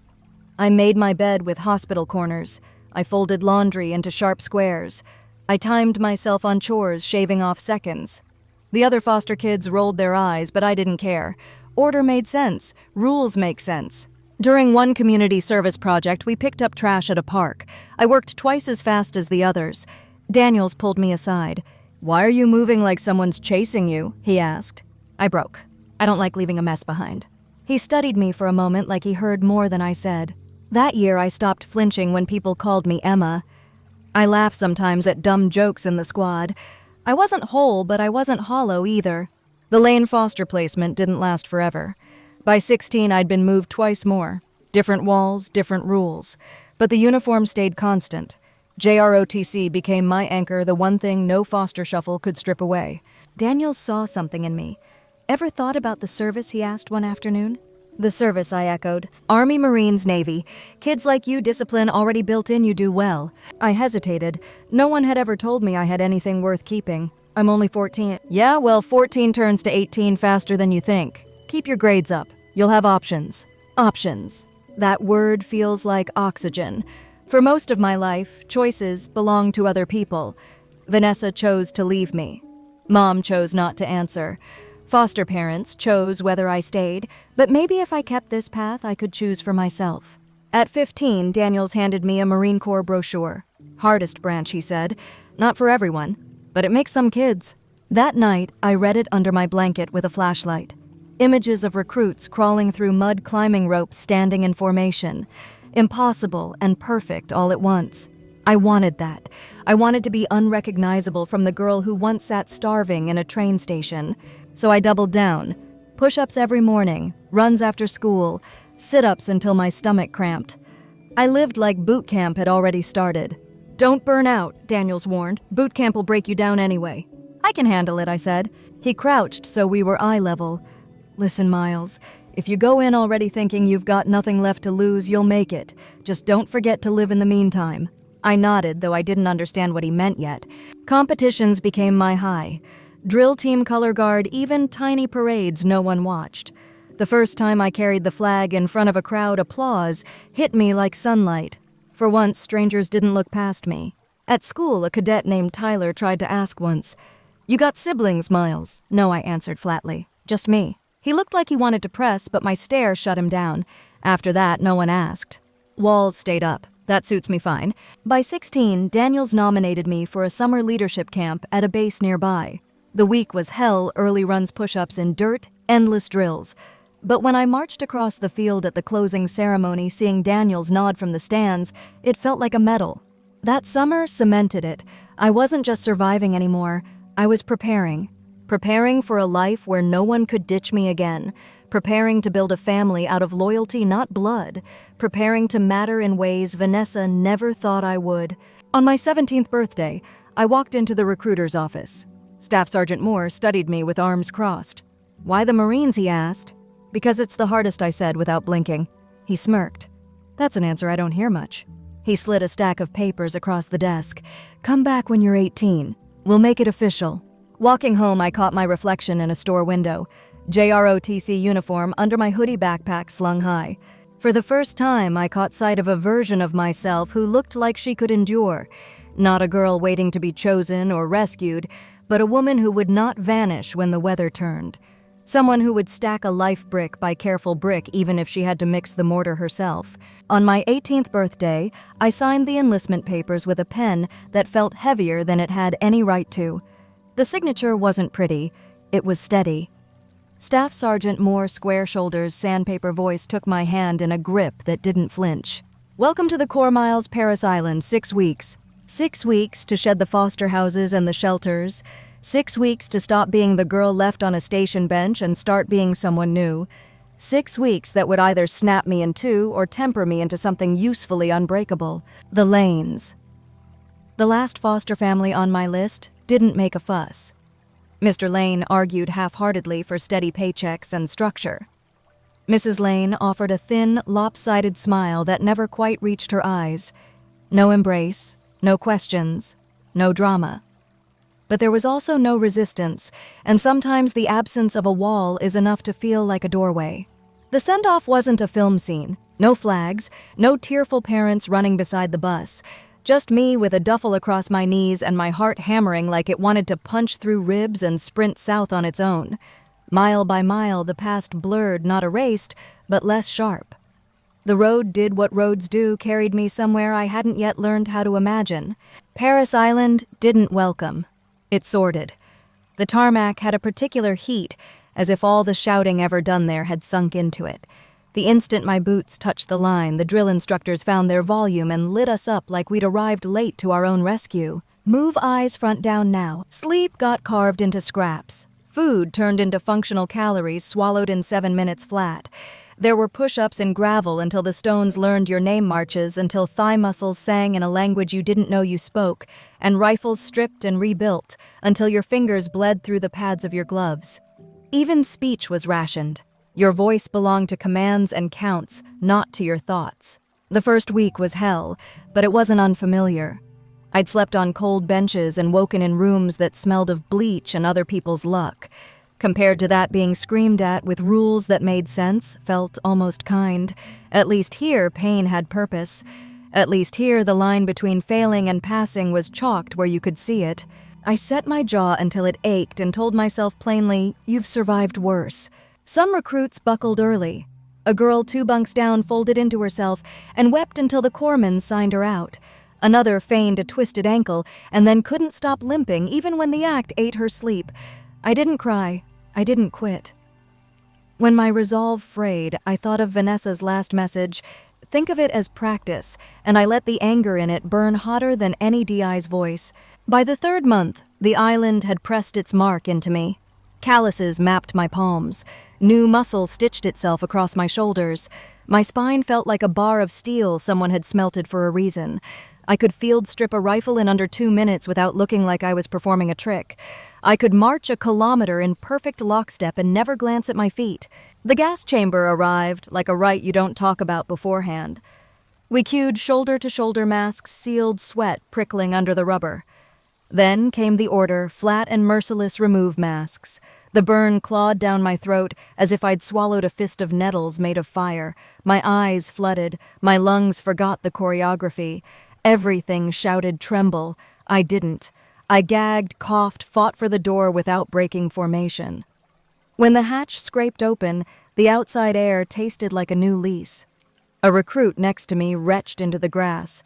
I made my bed with hospital corners. I folded laundry into sharp squares. I timed myself on chores, shaving off seconds. The other foster kids rolled their eyes, but I didn't care. Order made sense. Rules make sense. During one community service project, we picked up trash at a park. I worked twice as fast as the others. Daniels pulled me aside. "Why are you moving like someone's chasing you?" he asked. I broke. I don't like leaving a mess behind. He studied me for a moment like he heard more than I said. That year, I stopped flinching when people called me Emma. I laugh sometimes at dumb jokes in the squad. I wasn't whole, but I wasn't hollow either. The Lane foster placement didn't last forever. By 16, I'd been moved twice more. Different walls, different rules. But the uniform stayed constant. JROTC became my anchor, the one thing no foster shuffle could strip away. Daniels saw something in me. "Ever thought about the service?" he asked one afternoon. "The service," I echoed. "Army, Marines, Navy. Kids like you, discipline already built in, you do well." I hesitated. No one had ever told me I had anything worth keeping. "I'm only 14. "Yeah, well, 14 turns to 18 faster than you think. Keep your grades up. You'll have options." Options. That word feels like oxygen. For most of my life, choices belong to other people. Vanessa chose to leave me. Mom chose not to answer. Foster parents chose whether I stayed, but maybe if I kept this path, I could choose for myself. At 15, Daniels handed me a Marine Corps brochure. "Hardest branch," he said. "Not for everyone, but it makes some kids." That night, I read it under my blanket with a flashlight. Images of recruits crawling through mud climbing ropes standing in formation. Impossible and perfect all at once. I wanted that. I wanted to be unrecognizable from the girl who once sat starving in a train station. So I doubled down. Push-ups every morning, runs after school, sit-ups until my stomach cramped. I lived like boot camp had already started. "Don't burn out," Daniels warned. "Boot camp will break you down anyway." "I can handle it," I said. He crouched so we were eye level. "Listen, Miles, if you go in already thinking you've got nothing left to lose, you'll make it. Just don't forget to live in the meantime." I nodded, though I didn't understand what he meant yet. Competitions became my high. Drill team color guard, even tiny parades no one watched. The first time I carried the flag in front of a crowd, applause hit me like sunlight. For once, strangers didn't look past me. At school, a cadet named Tyler tried to ask once, "You got siblings, Miles?" "No," I answered flatly. "Just me." He looked like he wanted to press, but my stare shut him down. After that, no one asked. Walls stayed up. That suits me fine. By 16, Daniels nominated me for a summer leadership camp at a base nearby. The week was hell, early runs, push-ups in dirt, endless drills. But when I marched across the field at the closing ceremony, seeing Daniels nod from the stands, it felt like a medal. That summer cemented it. I wasn't just surviving anymore. I was preparing. Preparing for a life where no one could ditch me again. Preparing to build a family out of loyalty, not blood. Preparing to matter in ways Vanessa never thought I would. On my 17th birthday, I walked into the recruiter's office. Staff Sergeant Moore studied me with arms crossed. "Why the Marines?" he asked. "Because it's the hardest," I said without blinking. He smirked. "That's an answer I don't hear much." He slid a stack of papers across the desk. "Come back when you're 18. We'll make it official." Walking home, I caught my reflection in a store window. JROTC uniform under my hoodie backpack slung high. For the first time, I caught sight of a version of myself who looked like she could endure. Not a girl waiting to be chosen or rescued, but a woman who would not vanish when the weather turned. Someone who would stack a life brick by careful brick even if she had to mix the mortar herself. On my 18th birthday, I signed the enlistment papers with a pen that felt heavier than it had any right to. The signature wasn't pretty. It was steady. Staff Sergeant Moore's square shoulders, sandpaper voice took my hand in a grip that didn't flinch. Welcome to the Core Miles Paris Island, 6 weeks. 6 weeks to shed the foster houses and the shelters. 6 weeks to stop being the girl left on a station bench and start being someone new. 6 weeks that would either snap me in two or temper me into something usefully unbreakable. The Lanes. The last foster family on my list didn't make a fuss. Mr. Lane argued half-heartedly for steady paychecks and structure. Mrs. Lane offered a thin, lopsided smile that never quite reached her eyes. No embrace, no questions, no drama. But there was also no resistance, and sometimes the absence of a wall is enough to feel like a doorway. The send-off wasn't a film scene. No flags, no tearful parents running beside the bus. Just me with a duffel across my knees and my heart hammering like it wanted to punch through ribs and sprint south on its own. Mile by mile, the past blurred, not erased, but less sharp. The road did what roads do, carried me somewhere I hadn't yet learned how to imagine. Paris Island didn't welcome. It sorted. The tarmac had a particular heat, as if all the shouting ever done there had sunk into it. The instant my boots touched the line, the drill instructors found their volume and lit us up like we'd arrived late to our own rescue. Move eyes front down now. Sleep got carved into scraps. Food turned into functional calories swallowed in 7 minutes flat. There were push-ups in gravel until the stones learned your name marches, until thigh muscles sang in a language you didn't know you spoke, and rifles stripped and rebuilt, until your fingers bled through the pads of your gloves. Even speech was rationed. Your voice belonged to commands and counts, not to your thoughts. The first week was hell, but it wasn't unfamiliar. I'd slept on cold benches and woken in rooms that smelled of bleach and other people's luck. Compared to that, being screamed at with rules that made sense felt almost kind. At least here, pain had purpose. At least here, the line between failing and passing was chalked where you could see it. I set my jaw until it ached and told myself plainly, "You've survived worse." Some recruits buckled early. A girl 2 bunks down folded into herself and wept until the corpsman signed her out. Another feigned a twisted ankle and then couldn't stop limping even when the act ate her sleep. I didn't cry. I didn't quit. When my resolve frayed, I thought of Vanessa's last message. Think of it as practice, and I let the anger in it burn hotter than any DI's voice. By the 3rd month, the island had pressed its mark into me. Calluses mapped my palms. New muscle stitched itself across my shoulders. My spine felt like a bar of steel someone had smelted for a reason. I could field strip a rifle in under 2 minutes without looking like I was performing a trick. I could march a kilometer in perfect lockstep and never glance at my feet. The gas chamber arrived, like a rite you don't talk about beforehand. We cued shoulder-to-shoulder masks, sealed sweat prickling under the rubber. Then came the order, flat and merciless remove masks. The burn clawed down my throat as if I'd swallowed a fist of nettles made of fire. My eyes flooded. My lungs forgot the choreography. Everything shouted tremble. I didn't. I gagged, coughed, fought for the door without breaking formation. When the hatch scraped open, the outside air tasted like a new lease. A recruit next to me retched into the grass.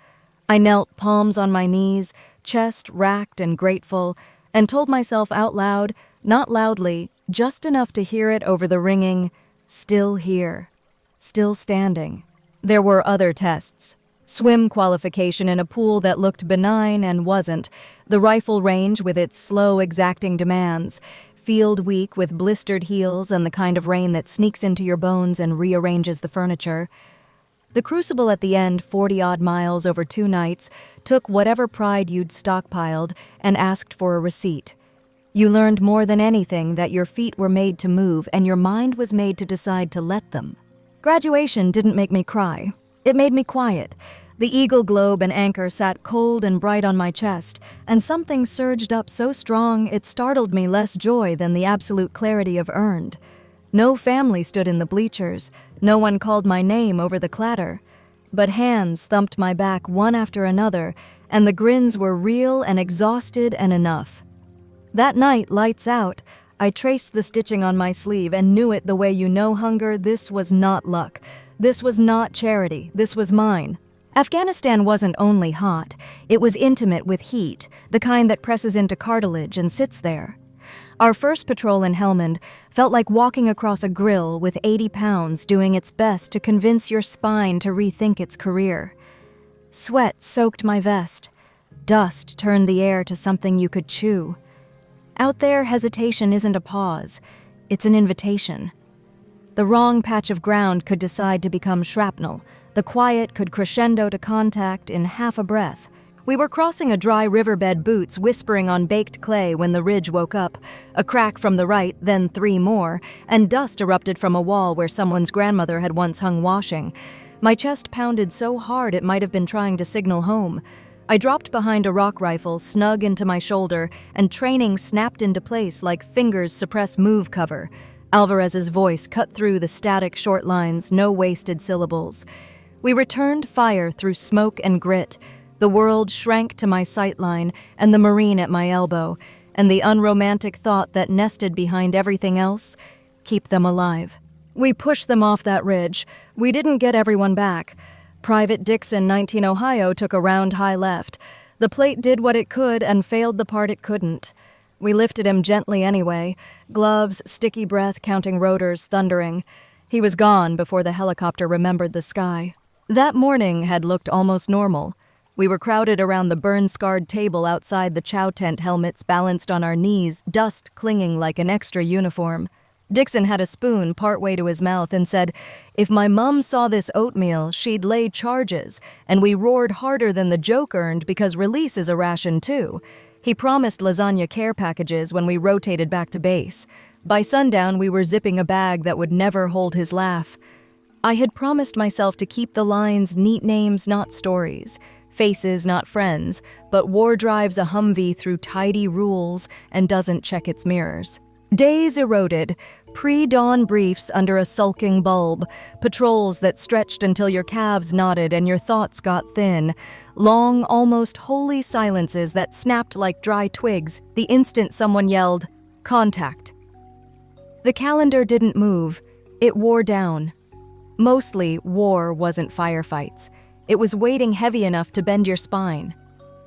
I knelt, palms on my knees, chest racked and grateful, and told myself out loud, not loudly, just enough to hear it over the ringing, "Still here. Still standing." There were other tests. Swim qualification in a pool that looked benign and wasn't, the rifle range with its slow, exacting demands, field week with blistered heels and the kind of rain that sneaks into your bones and rearranges the furniture. The crucible at the end, 40-odd miles over 2 nights, took whatever pride you'd stockpiled and asked for a receipt. You learned more than anything that your feet were made to move and your mind was made to decide to let them. Graduation didn't make me cry. It made me quiet. The eagle globe and anchor sat cold and bright on my chest, and something surged up so strong it startled me less joy than the absolute clarity of earned. No family stood in the bleachers. No one called my name over the clatter. But hands thumped my back one after another, and the grins were real and exhausted and enough. That night, lights out, I traced the stitching on my sleeve and knew it the way you know hunger. This was not luck. This was not charity. This was mine. Afghanistan wasn't only hot. It was intimate with heat, the kind that presses into cartilage and sits there. Our first patrol in Helmand felt like walking across a grill with 80 pounds doing its best to convince your spine to rethink its career. Sweat soaked my vest. Dust turned the air to something you could chew. Out there, hesitation isn't a pause. It's an invitation. The wrong patch of ground could decide to become shrapnel. The quiet could crescendo to contact in half a breath. We were crossing a dry riverbed, boots whispering on baked clay when the ridge woke up. A crack from the right, then 3 more, and dust erupted from a wall where someone's grandmother had once hung washing. My chest pounded so hard it might have been trying to signal home. I dropped behind a rock rifle, snug into my shoulder, and training snapped into place like fingers suppress move cover. Alvarez's voice cut through the static short lines, no wasted syllables. We returned fire through smoke and grit. The world shrank to my sightline and the Marine at my elbow, and the unromantic thought that nested behind everything else, keep them alive. We pushed them off that ridge. We didn't get everyone back. Private Dixon, 19 Ohio, took a round high left. The plate did what it could and failed the part it couldn't. We lifted him gently anyway, gloves, sticky breath, counting rotors, thundering. He was gone before the helicopter remembered the sky. That morning had looked almost normal. We were crowded around the burn-scarred table outside the chow tent, helmets balanced on our knees, dust clinging like an extra uniform. Dixon had a spoon partway to his mouth and said, "If my mum saw this oatmeal, she'd lay charges," and we roared harder than the joke earned because release is a ration too. He promised lasagna care packages when we rotated back to base. By sundown, we were zipping a bag that would never hold his laugh. I had promised myself to keep the lines neat names, not stories, faces, not friends, but war drives a Humvee through tidy rules and doesn't check its mirrors. Days eroded, pre-dawn briefs under a sulking bulb, patrols that stretched until your calves knotted and your thoughts got thin, long, almost holy silences that snapped like dry twigs the instant someone yelled, "Contact." The calendar didn't move, it wore down. Mostly, war wasn't firefights. It was weighting heavy enough to bend your spine.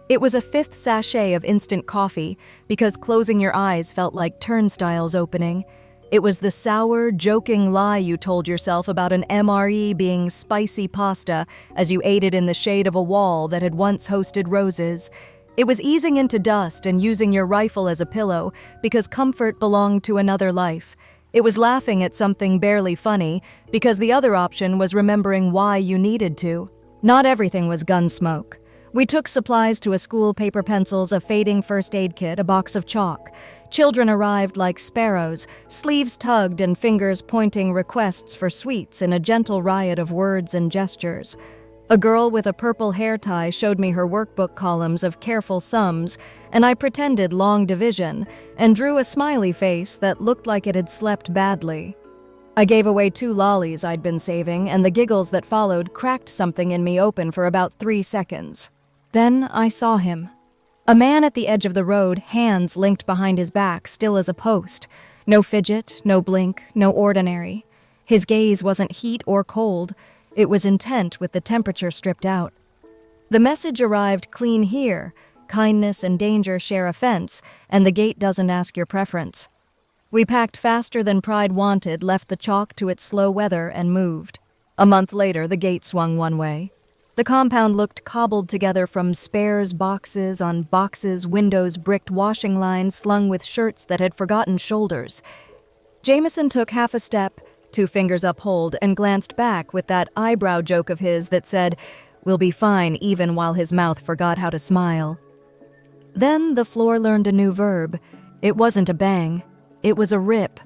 It was a 5th sachet of instant coffee because closing your eyes felt like turnstiles opening. It was the sour, joking lie you told yourself about an MRE being spicy pasta as you ate it in the shade of a wall that had once hosted roses. It was easing into dust and using your rifle as a pillow because comfort belonged to another life. It was laughing at something barely funny because the other option was remembering why you needed to. Not everything was gun smoke. We took supplies to a school, paper pencils, a fading first aid kit, a box of chalk. Children arrived like sparrows, sleeves tugged and fingers pointing requests for sweets in a gentle riot of words and gestures. A girl with a purple hair tie showed me her workbook columns of careful sums, and I pretended long division and drew a smiley face that looked like it had slept badly. I gave away 2 lollies I'd been saving, and the giggles that followed cracked something in me open for about 3 seconds. Then I saw him. A man at the edge of the road, hands linked behind his back, still as a post. No fidget, no blink, no ordinary. His gaze wasn't heat or cold. It was intent with the temperature stripped out. The message arrived clean here. Kindness and danger share a fence, and the gate doesn't ask your preference. We packed faster than pride wanted, left the chalk to its slow weather, and moved. A month later, the gate swung one way. The compound looked cobbled together from spares, boxes on boxes, windows, bricked washing lines slung with shirts that had forgotten shoulders. Jameson took half a step, 2 fingers uphold, and glanced back with that eyebrow joke of his that said, "We'll be fine," even while his mouth forgot how to smile. Then the floor learned a new verb. It wasn't a bang. It was a rip.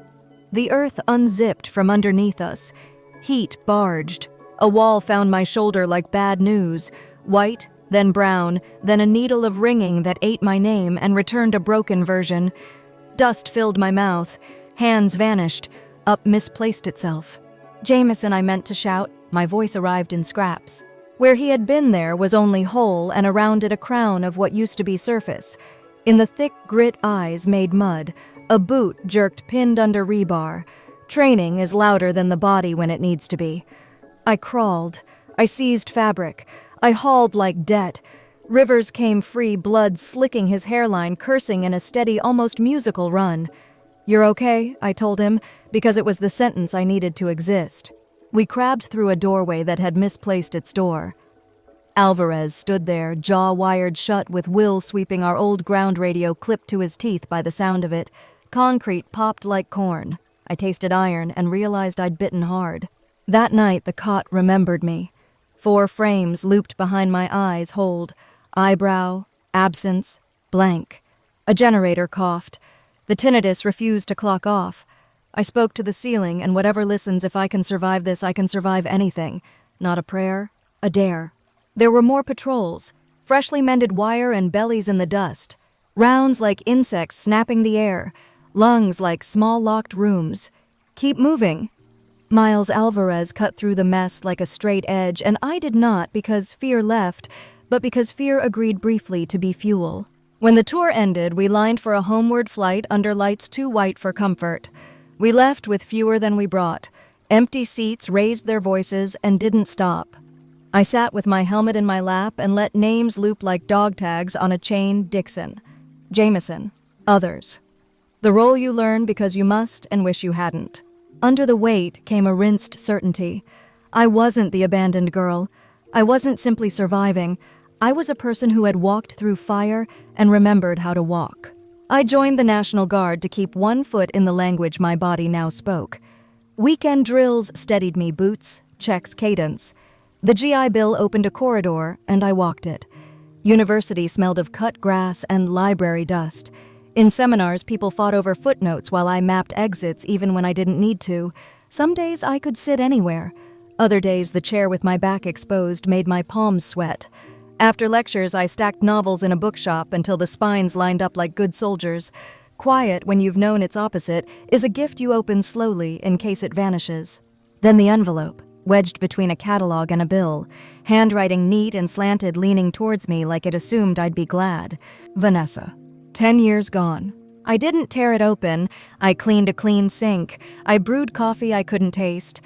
The earth unzipped from underneath us. Heat barged. A wall found my shoulder like bad news. White, then brown, then a needle of ringing that ate my name and returned a broken version. Dust filled my mouth. Hands vanished. Up misplaced itself. "Jameson," I meant to shout. My voice arrived in scraps. Where he had been there was only hole, and around it a crown of what used to be surface. In the thick grit eyes made mud. A boot jerked pinned under rebar. Training is louder than the body when it needs to be. I crawled. I seized fabric. I hauled like debt. Rivers came free, blood slicking his hairline, cursing in a steady, almost musical run. "You're okay," I told him, because it was the sentence I needed to exist. We crabbed through a doorway that had misplaced its door. Alvarez stood there, jaw wired shut with Will sweeping our old ground radio clipped to his teeth by the sound of it. Concrete popped like corn. I tasted iron and realized I'd bitten hard. That night, the cot remembered me. 4 frames looped behind my eyes hold. Eyebrow, absence, blank. A generator coughed. The tinnitus refused to clock off. I spoke to the ceiling, and whatever listens, if I can survive this, I can survive anything. Not a prayer, a dare. There were more patrols, freshly mended wire and bellies in the dust. Rounds like insects snapping the air, lungs like small locked rooms. Keep moving. Miles Alvarez cut through the mess like a straight edge, and I did not because fear left, but because fear agreed briefly to be fuel. When the tour ended, we lined for a homeward flight under lights too white for comfort. We left with fewer than we brought. Empty seats raised their voices and didn't stop. I sat with my helmet in my lap and let names loop like dog tags on a chain. Dixon, Jameson, others. The role you learn because you must and wish you hadn't. Under the weight came a rinsed certainty. I wasn't the abandoned girl. I wasn't simply surviving. I was a person who had walked through fire and remembered how to walk. I joined the National Guard to keep one foot in the language my body now spoke. Weekend drills steadied me, boots, checks, cadence. The GI Bill opened a corridor, and I walked it. University smelled of cut grass and library dust. In seminars, people fought over footnotes while I mapped exits even when I didn't need to. Some days I could sit anywhere. Other days the chair with my back exposed made my palms sweat. After lectures, I stacked novels in a bookshop until the spines lined up like good soldiers. Quiet, when you've known its opposite, is a gift you open slowly in case it vanishes. Then the envelope, wedged between a catalog and a bill, handwriting neat and slanted, leaning towards me like it assumed I'd be glad. Vanessa. 10 years gone. I didn't tear it open. I cleaned a clean sink. I brewed coffee I couldn't taste.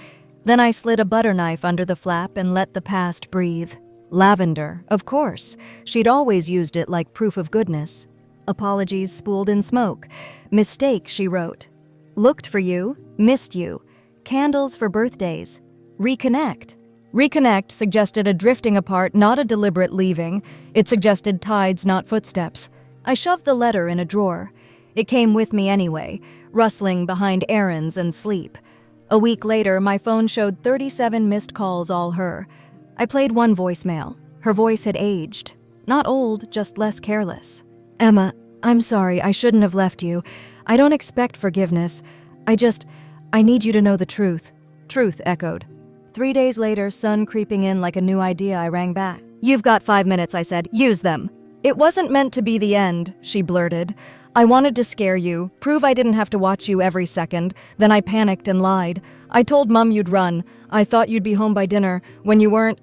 Then I slid a butter knife under the flap and let the past breathe. Lavender, of course. She'd always used it like proof of goodness. Apologies spooled in smoke. Mistake, she wrote. Looked for you, missed you. Candles for birthdays. Reconnect. Reconnect suggested a drifting apart, not a deliberate leaving. It suggested tides, not footsteps. I shoved the letter in a drawer. It came with me anyway, rustling behind errands and sleep. A week later, my phone showed 37 missed calls, all her. I played one voicemail. Her voice had aged. Not old, just less careless. Emma, I'm sorry, I shouldn't have left you. I don't expect forgiveness. I need you to know the truth. Truth echoed. 3 days later, sun creeping in like a new idea, I rang back. You've got 5 minutes, I said. Use them. It wasn't meant to be the end, she blurted. I wanted to scare you, prove I didn't have to watch you every second. Then I panicked and lied. I told Mum you'd run. I thought you'd be home by dinner. When you weren't...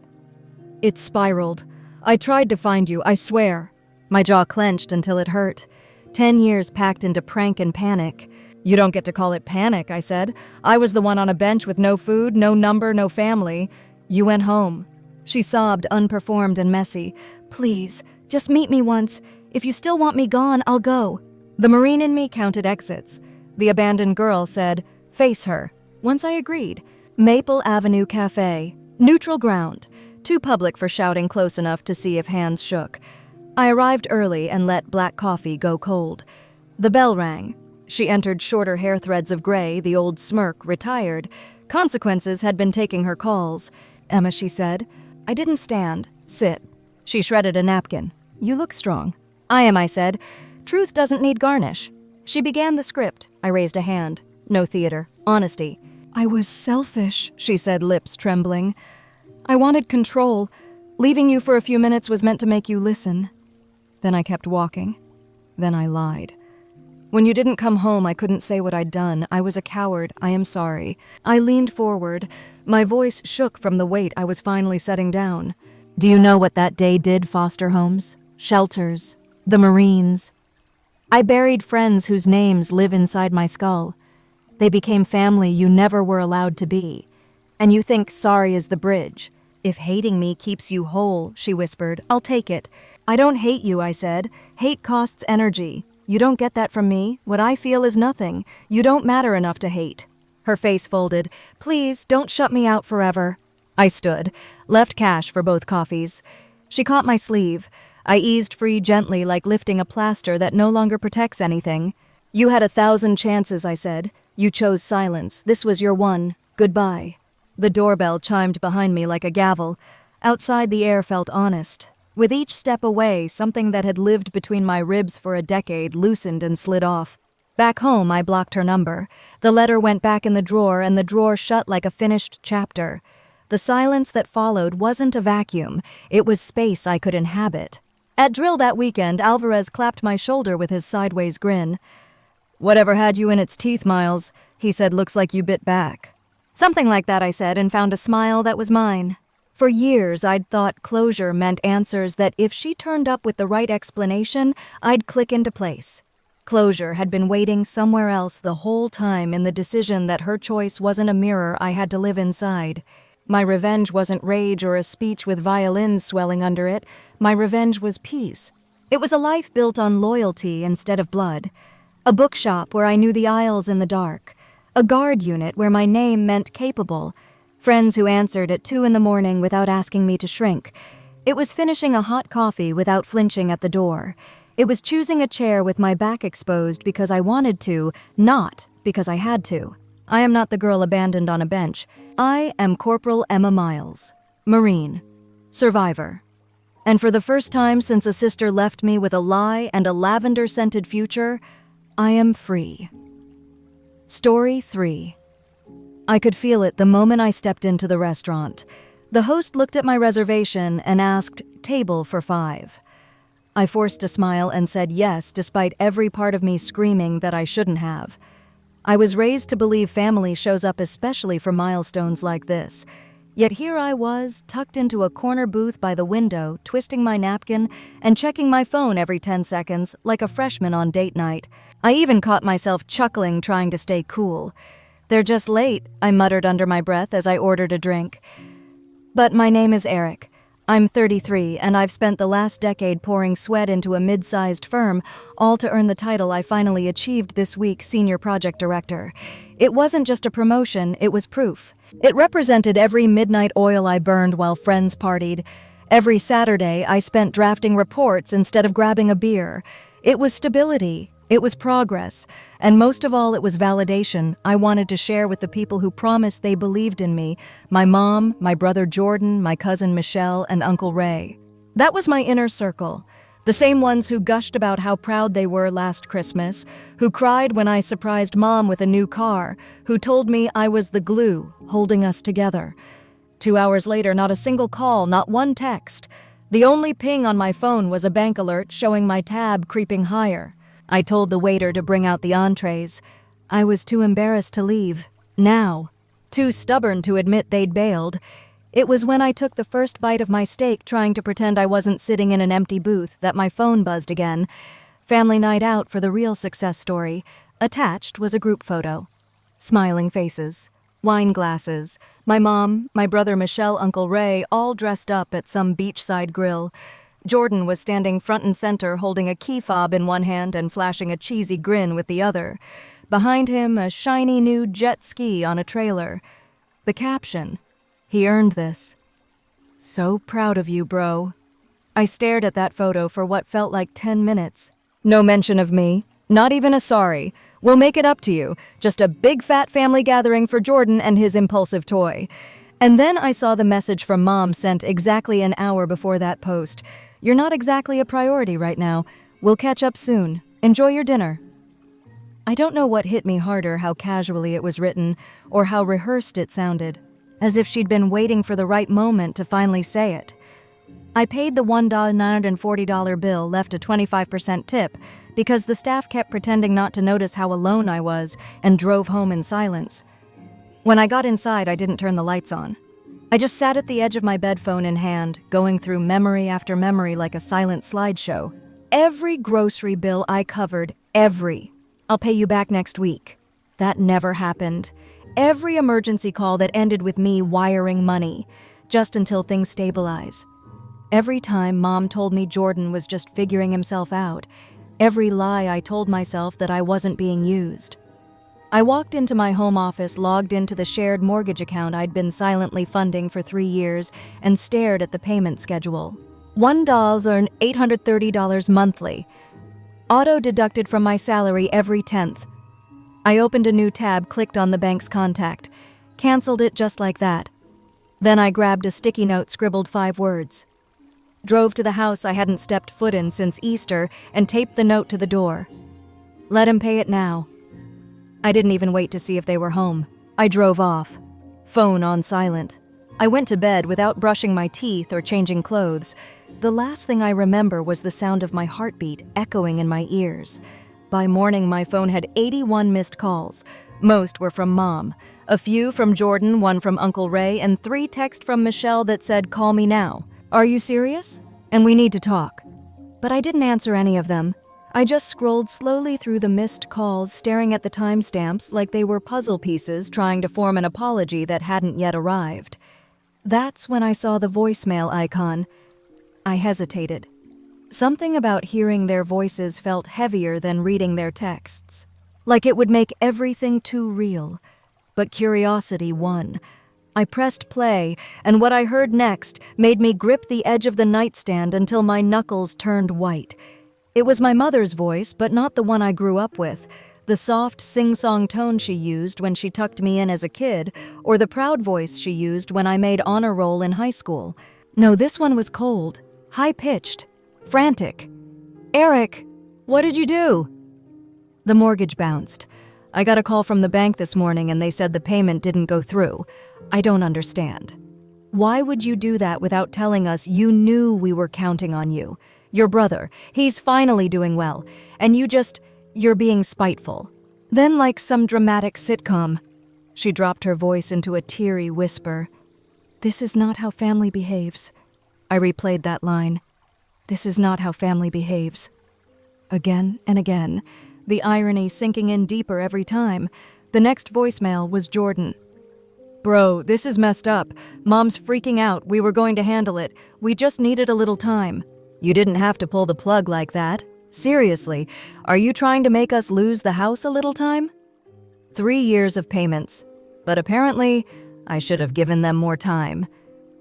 It spiraled. I tried to find you, I swear. My jaw clenched until it hurt. 10 years packed into prank and panic. You don't get to call it panic, I said. I was the one on a bench with no food, no number, no family. You went home. She sobbed, unperformed and messy. Please, just meet me once. If you still want me gone, I'll go. The Marine in me counted exits. The abandoned girl said, face her. Once I agreed. Maple Avenue Cafe. Neutral ground. Too public for shouting close enough to see if hands shook. I arrived early and let black coffee go cold. The bell rang. She entered, shorter hair threads of gray, the old smirk, retired. Consequences had been taking her calls. Emma, she said. I didn't stand. Sit. She shredded a napkin. You look strong. I am, I said. Truth doesn't need garnish. She began the script. I raised a hand. No theater. Honesty. I was selfish, she said, lips trembling. I wanted control. Leaving you for a few minutes was meant to make you listen. Then I kept walking. Then I lied. When you didn't come home, I couldn't say what I'd done. I was a coward. I am sorry. I leaned forward. My voice shook from the weight I was finally setting down. Do you know what that day did, foster homes? Shelters. The Marines. I buried friends whose names live inside my skull. They became family you never were allowed to be. And you think sorry is the bridge. If hating me keeps you whole, she whispered, I'll take it. I don't hate you, I said. Hate costs energy. You don't get that from me. What I feel is nothing. You don't matter enough to hate. Her face folded. Please, don't shut me out forever. I stood, left cash for both coffees. She caught my sleeve. I eased free gently, like lifting a plaster that no longer protects anything. "You had 1,000 chances," I said. "You chose silence. This was your one. Goodbye." The doorbell chimed behind me like a gavel. Outside, the air felt honest. With each step away, something that had lived between my ribs for a decade loosened and slid off. Back home, I blocked her number. The letter went back in the drawer, and the drawer shut like a finished chapter. The silence that followed wasn't a vacuum. It was space I could inhabit. At drill that weekend, Alvarez clapped my shoulder with his sideways grin. "Whatever had you in its teeth, Miles?" he said. "Looks like you bit back." "Something like that," I said, and found a smile that was mine. For years, I'd thought closure meant answers that if she turned up with the right explanation, I'd click into place. Closure had been waiting somewhere else the whole time, in the decision that her choice wasn't a mirror I had to live inside. My revenge wasn't rage or a speech with violins swelling under it. My revenge was peace. It was a life built on loyalty instead of blood. A bookshop where I knew the aisles in the dark. A guard unit where my name meant capable. Friends who answered at 2 a.m. without asking me to shrink. It was finishing a hot coffee without flinching at the door. It was choosing a chair with my back exposed because I wanted to, not because I had to. I am not the girl abandoned on a bench. I am Corporal Emma Miles, Marine, survivor. And for the first time since a sister left me with a lie and a lavender-scented future, I am free. Story 3. I could feel it the moment I stepped into the restaurant. The host looked at my reservation and asked, "Table for 5." I forced a smile and said yes, despite every part of me screaming that I shouldn't have. I was raised to believe family shows up especially for milestones like this. Yet here I was, tucked into a corner booth by the window, twisting my napkin and checking my phone every 10 seconds, like a freshman on date night. I even caught myself chuckling, trying to stay cool. "They're just late," I muttered under my breath as I ordered a drink. "But my name is Eric. I'm 33, and I've spent the last decade pouring sweat into a mid-sized firm, all to earn the title I finally achieved this week, Senior Project Director. It wasn't just a promotion, it was proof. It represented every midnight oil I burned while friends partied. Every Saturday, I spent drafting reports instead of grabbing a beer. It was stability. It was progress, and most of all, it was validation I wanted to share with the people who promised they believed in me: my mom, my brother Jordan, my cousin Michelle, and Uncle Ray. That was my inner circle, the same ones who gushed about how proud they were last Christmas, who cried when I surprised Mom with a new car, who told me I was the glue holding us together. 2 hours later, not a single call, not one text. The only ping on my phone was a bank alert showing my tab creeping higher. I told the waiter to bring out the entrees. I was too embarrassed to leave. Now, too stubborn to admit they'd bailed. It was when I took the first bite of my steak, trying to pretend I wasn't sitting in an empty booth, that my phone buzzed again. Family night out for the real success story. Attached was a group photo. Smiling faces. Wine glasses. My mom, my brother Michelle, Uncle Ray, all dressed up at some beachside grill. Jordan was standing front and center, holding a key fob in one hand and flashing a cheesy grin with the other. Behind him, a shiny new jet ski on a trailer. The caption: "He earned this. So proud of you, bro." I stared at that photo for what felt like 10 minutes. No mention of me. Not even a sorry. "We'll make it up to you. Just a big fat family gathering for Jordan and his impulsive toy." And then I saw the message from Mom sent exactly an hour before that post. "You're not exactly a priority right now. We'll catch up soon. Enjoy your dinner." I don't know what hit me harder, how casually it was written, or how rehearsed it sounded, as if she'd been waiting for the right moment to finally say it. I paid the $1,940 bill, left a 25% tip, because the staff kept pretending not to notice how alone I was, and drove home in silence. When I got inside, I didn't turn the lights on. I just sat at the edge of my bed, phone in hand, going through memory after memory like a silent slideshow. Every grocery bill I covered, every. "I'll pay you back next week." That never happened. Every emergency call that ended with me wiring money, just until things stabilize. Every time Mom told me Jordan was just figuring himself out. Every lie I told myself that I wasn't being used. I walked into my home office, logged into the shared mortgage account I'd been silently funding for 3 years, and stared at the payment schedule. $1 earn $830 monthly. Auto deducted from my salary every 10th. I opened a new tab, clicked on the bank's contact, canceled it just like that. Then I grabbed a sticky note, scribbled 5 words. Drove to the house I hadn't stepped foot in since Easter and taped the note to the door. Let him pay it now. I didn't even wait to see if they were home. I drove off. Phone on silent. I went to bed without brushing my teeth or changing clothes. The last thing I remember was the sound of my heartbeat echoing in my ears. By morning, my phone had 81 missed calls. Most were from Mom. A few from Jordan, 1 from Uncle Ray, and 3 texts from Michelle that said, "Call me now. Are you serious? And we need to talk." But I didn't answer any of them. I just scrolled slowly through the missed calls, staring at the timestamps like they were puzzle pieces trying to form an apology that hadn't yet arrived. That's when I saw the voicemail icon. I hesitated. Something about hearing their voices felt heavier than reading their texts. Like it would make everything too real. But curiosity won. I pressed play, and what I heard next made me grip the edge of the nightstand until my knuckles turned white. It was my mother's voice, but not the one I grew up with. The soft, sing-song tone she used when she tucked me in as a kid, or the proud voice she used when I made honor roll in high school. No, this one was cold, high-pitched, frantic. "Eric, what did you do?" The mortgage bounced. I got a call from the bank this morning and they said the payment didn't go through. I don't understand. Why would you do that without telling us you knew we were counting on you? Your brother, he's finally doing well, and you're being spiteful. Then, like some dramatic sitcom, she dropped her voice into a teary whisper. "This is not how family behaves." I replayed that line. "This is not how family behaves." Again and again, the irony sinking in deeper every time. The next voicemail was Jordan. "Bro, this is messed up. Mom's freaking out. We were going to handle it. We just needed a little time." "You didn't have to pull the plug like that. Seriously, are you trying to make us lose the house a little time?" 3 years of payments. But apparently, I should have given them more time.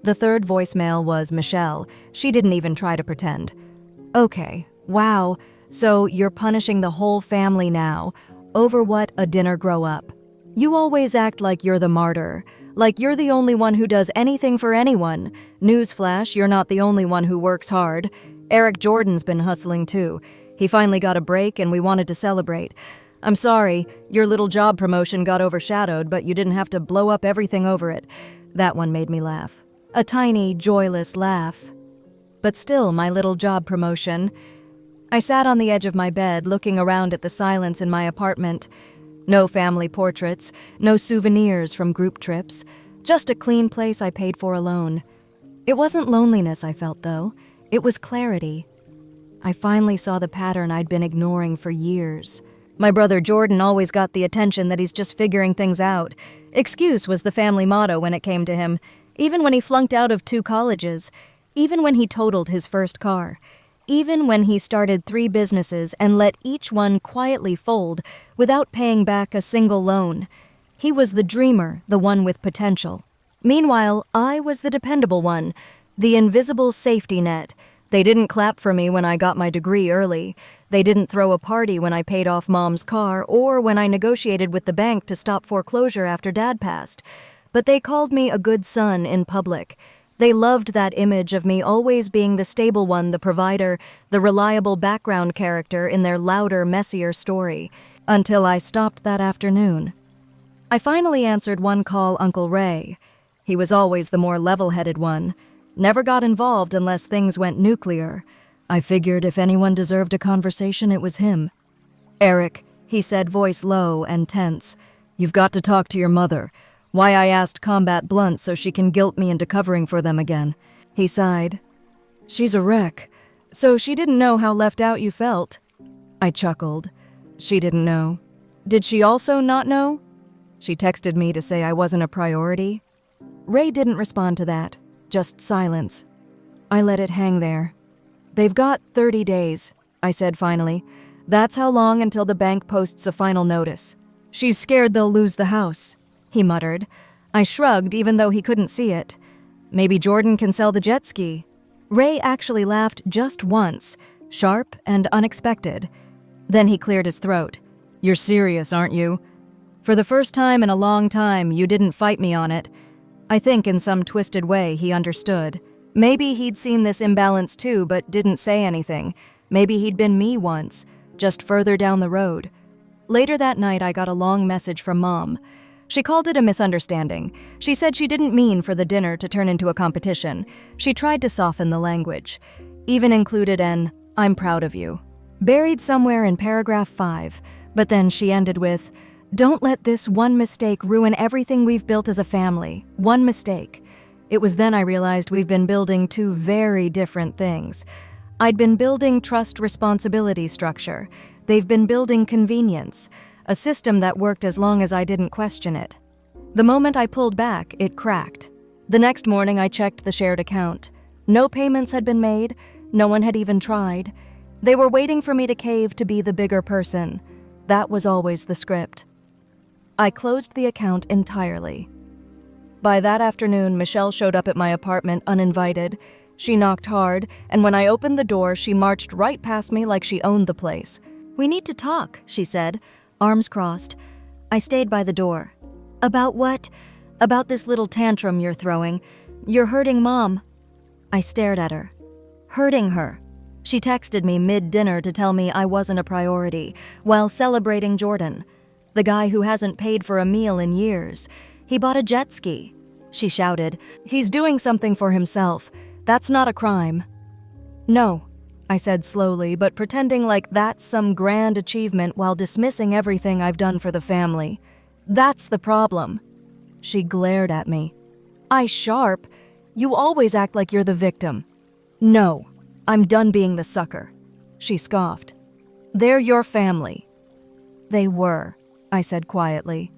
The third voicemail was Michelle. She didn't even try to pretend. "Okay, wow, so you're punishing the whole family now. Over what? A dinner grow up. You always act like you're the martyr. Like you're the only one who does anything for anyone. Newsflash, you're not the only one who works hard. Eric Jordan's been hustling too. He finally got a break and we wanted to celebrate. I'm sorry, your little job promotion got overshadowed, but you didn't have to blow up everything over it." That one made me laugh. A tiny, joyless laugh. But still, my little job promotion. I sat on the edge of my bed, looking around at the silence in my apartment. No family portraits, no souvenirs from group trips, just a clean place I paid for alone. It wasn't loneliness I felt, though. It was clarity. I finally saw the pattern I'd been ignoring for years. My brother Jordan always got the attention that he's just figuring things out. Excuse was the family motto when it came to him, even when he flunked out of 2 colleges, even when he totaled his first car. Even when he started 3 businesses and let each one quietly fold without paying back a single loan. He was the dreamer, the one with potential. Meanwhile, I was the dependable one, the invisible safety net. They didn't clap for me when I got my degree early. They didn't throw a party when I paid off Mom's car or when I negotiated with the bank to stop foreclosure after Dad passed. But they called me a good son in public. They loved that image of me always being the stable one, the provider, the reliable background character in their louder, messier story. Until I stopped that afternoon. I finally answered one call Uncle Ray. He was always the more level-headed one. Never got involved unless things went nuclear. I figured if anyone deserved a conversation, it was him. "Eric," he said, voice low and tense, "you've got to talk to your mother. Why I asked Combat Blunt so she can guilt me into covering for them again." He sighed. "She's a wreck. So she didn't know how left out you felt." I chuckled. She didn't know. Did she also not know? She texted me to say I wasn't a priority. Ray didn't respond to that, just silence. I let it hang there. "They've got 30 days, I said finally. "That's how long until the bank posts a final notice. She's scared they'll lose the house," he muttered. I shrugged even though he couldn't see it. "Maybe Jordan can sell the jet ski." Ray actually laughed just once, sharp and unexpected. Then he cleared his throat. "You're serious, aren't you? For the first time in a long time, you didn't fight me on it." I think in some twisted way he understood. Maybe he'd seen this imbalance too, but didn't say anything. Maybe he'd been me once, just further down the road. Later that night, I got a long message from Mom. She called it a misunderstanding. She said she didn't mean for the dinner to turn into a competition. She tried to soften the language. Even included an "I'm proud of you" buried somewhere in paragraph 5, but then she ended with, "Don't let this one mistake ruin everything we've built as a family. One mistake." It was then I realized we've been building two very different things. I'd been building trust-responsibility structure. They've been building convenience, a system that worked as long as I didn't question it. The moment I pulled back, it cracked. The next morning, I checked the shared account. No payments had been made. No one had even tried. They were waiting for me to cave to be the bigger person. That was always the script. I closed the account entirely. By that afternoon, Michelle showed up at my apartment uninvited. She knocked hard, and when I opened the door, she marched right past me like she owned the place. "We need to talk," she said, arms crossed. I stayed by the door. "About what?" "About this little tantrum you're throwing. You're hurting Mom." I stared at her. Hurting her. She texted me mid-dinner to tell me I wasn't a priority, while celebrating Jordan, the guy who hasn't paid for a meal in years. He bought a jet ski. She shouted, "He's doing something for himself. That's not a crime." "No," I said slowly, but pretending like that's some grand achievement while dismissing everything I've done for the family. "That's the problem." She glared at me. "I sharp. You always act like you're the victim." "No, I'm done being the sucker." She scoffed. "They're your family." "They were," I said quietly.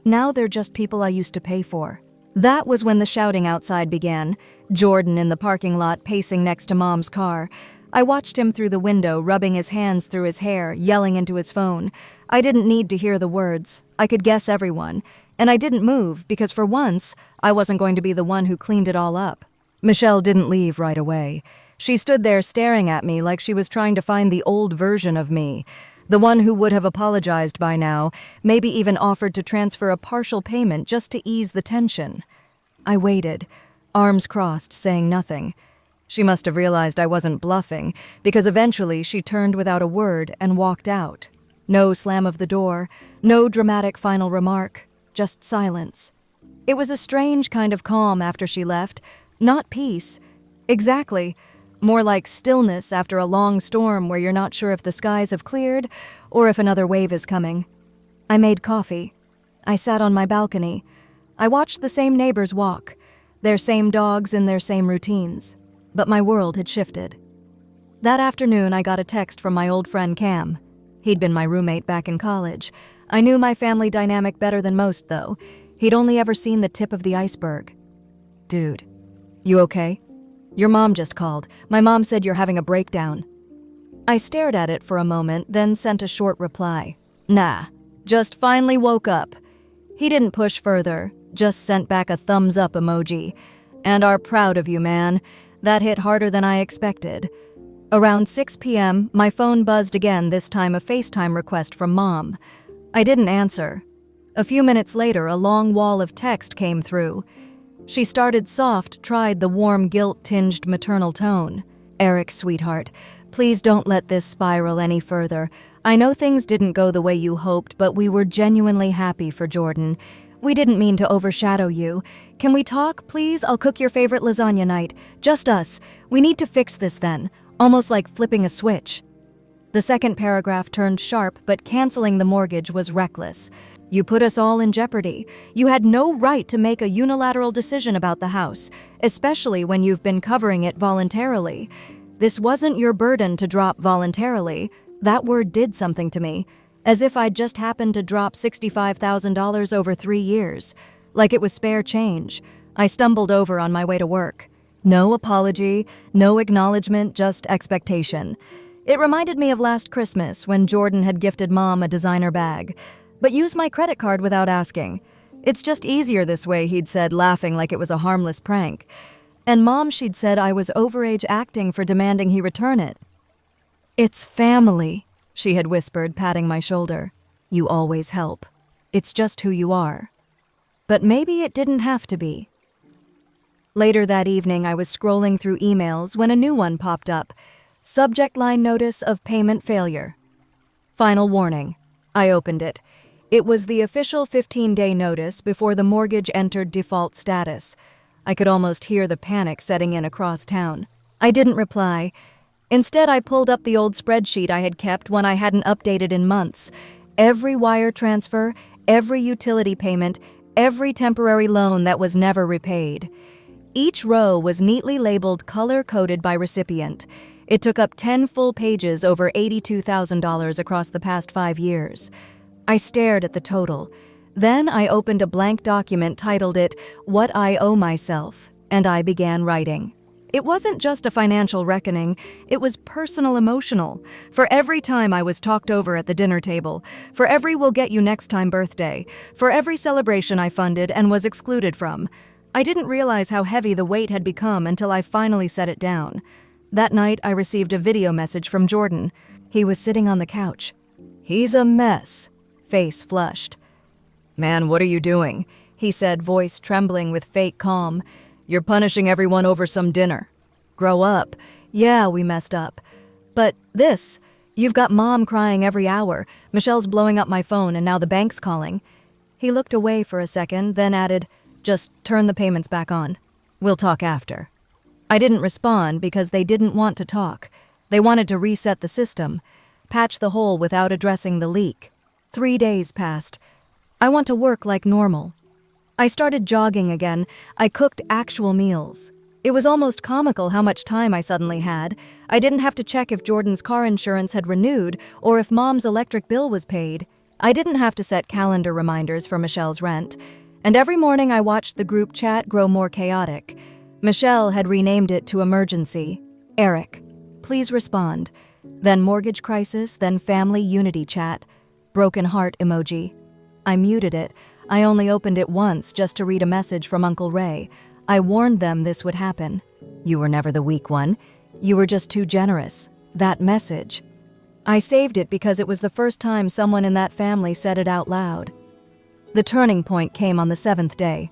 "Now they're just people I used to pay for." That was when the shouting outside began, Jordan in the parking lot pacing next to Mom's car. I watched him through the window, rubbing his hands through his hair, yelling into his phone. I didn't need to hear the words. I could guess everyone. And I didn't move because for once, I wasn't going to be the one who cleaned it all up. Michelle didn't leave right away. She stood there staring at me like she was trying to find the old version of me, the one who would have apologized by now, maybe even offered to transfer a partial payment just to ease the tension. I waited, arms crossed, saying nothing. She must have realized I wasn't bluffing, because eventually she turned without a word and walked out. No slam of the door, no dramatic final remark, just silence. It was a strange kind of calm after she left, not peace. Exactly. More like stillness after a long storm where you're not sure if the skies have cleared or if another wave is coming. I made coffee. I sat on my balcony. I watched the same neighbors walk, their same dogs in their same routines. But my world had shifted. That afternoon, I got a text from my old friend Cam. He'd been my roommate back in college. I knew my family dynamic better than most, though. He'd only ever seen the tip of the iceberg. "Dude, you okay? Your mom just called. My mom said you're having a breakdown." I stared at it for a moment, then sent a short reply. "Nah, just finally woke up." He didn't push further, just sent back a thumbs up emoji. "And are proud of you, man." That hit harder than I expected. Around 6 p.m., my phone buzzed again, this time a FaceTime request from Mom. I didn't answer. A few minutes later, a long wall of text came through. She started soft, tried the warm, guilt-tinged maternal tone. "Eric, sweetheart, please don't let this spiral any further. I know things didn't go the way you hoped, but we were genuinely happy for Jordan. We didn't mean to overshadow you. Can we talk, please? I'll cook your favorite lasagna night. Just us. We need to fix this then." Almost like flipping a switch. The second paragraph turned sharp, but canceling the mortgage was reckless. "You put us all in jeopardy. You had no right to make a unilateral decision about the house, especially when you've been covering it voluntarily. This wasn't your burden to drop voluntarily." That word did something to me, as if I'd just happened to drop $65,000 over 3 years. Like it was spare change. I stumbled over on my way to work. No apology, no acknowledgement, just expectation. It reminded me of last Christmas when Jordan had gifted Mom a designer bag. "But use my credit card without asking. It's just easier this way," he'd said, laughing like it was a harmless prank. And Mom, she'd said I was overage acting for demanding he return it. "It's family," she had whispered, patting my shoulder. "You always help. It's just who you are." But maybe it didn't have to be. Later that evening, I was scrolling through emails when a new one popped up. Subject line notice of payment failure. Final warning. I opened it. It was the official 15-day notice before the mortgage entered default status. I could almost hear the panic setting in across town. I didn't reply. Instead, I pulled up the old spreadsheet I had kept, one I hadn't updated in months. Every wire transfer, every utility payment, every temporary loan that was never repaid. Each row was neatly labeled color-coded by recipient. It took up 10 full pages, over $82,000 across the past 5 years. I stared at the total. Then I opened a blank document, titled it, "What I Owe Myself," and I began writing. It wasn't just a financial reckoning, it was personal emotional. For every time I was talked over at the dinner table, for every "we'll get you next time" birthday, for every celebration I funded and was excluded from. I didn't realize how heavy the weight had become until I finally set it down. That night, I received a video message from Jordan. He was sitting on the couch. "He's a mess," face flushed. "Man, what are you doing?" he said, voice trembling with fake calm. "You're punishing everyone over some dinner. Grow up. Yeah, we messed up. But this, you've got Mom crying every hour. Michelle's blowing up my phone and now the bank's calling." He looked away for a second, then added, "Just turn the payments back on. We'll talk after." I didn't respond because they didn't want to talk. They wanted to reset the system, patch the hole without addressing the leak. 3 days passed. I want to work like normal. I started jogging again. I cooked actual meals. It was almost comical how much time I suddenly had. I didn't have to check if Jordan's car insurance had renewed or if Mom's electric bill was paid. I didn't have to set calendar reminders for Michelle's rent. And every morning I watched the group chat grow more chaotic. Michelle had renamed it to Emergency. Eric, please respond. Then Mortgage Crisis, then Family Unity Chat. Broken heart emoji. I muted it. I only opened it once just to read a message from Uncle Ray. I warned them this would happen. "You were never the weak one. You were just too generous." That message. I saved it because it was the first time someone in that family said it out loud. The turning point came on the 7th day.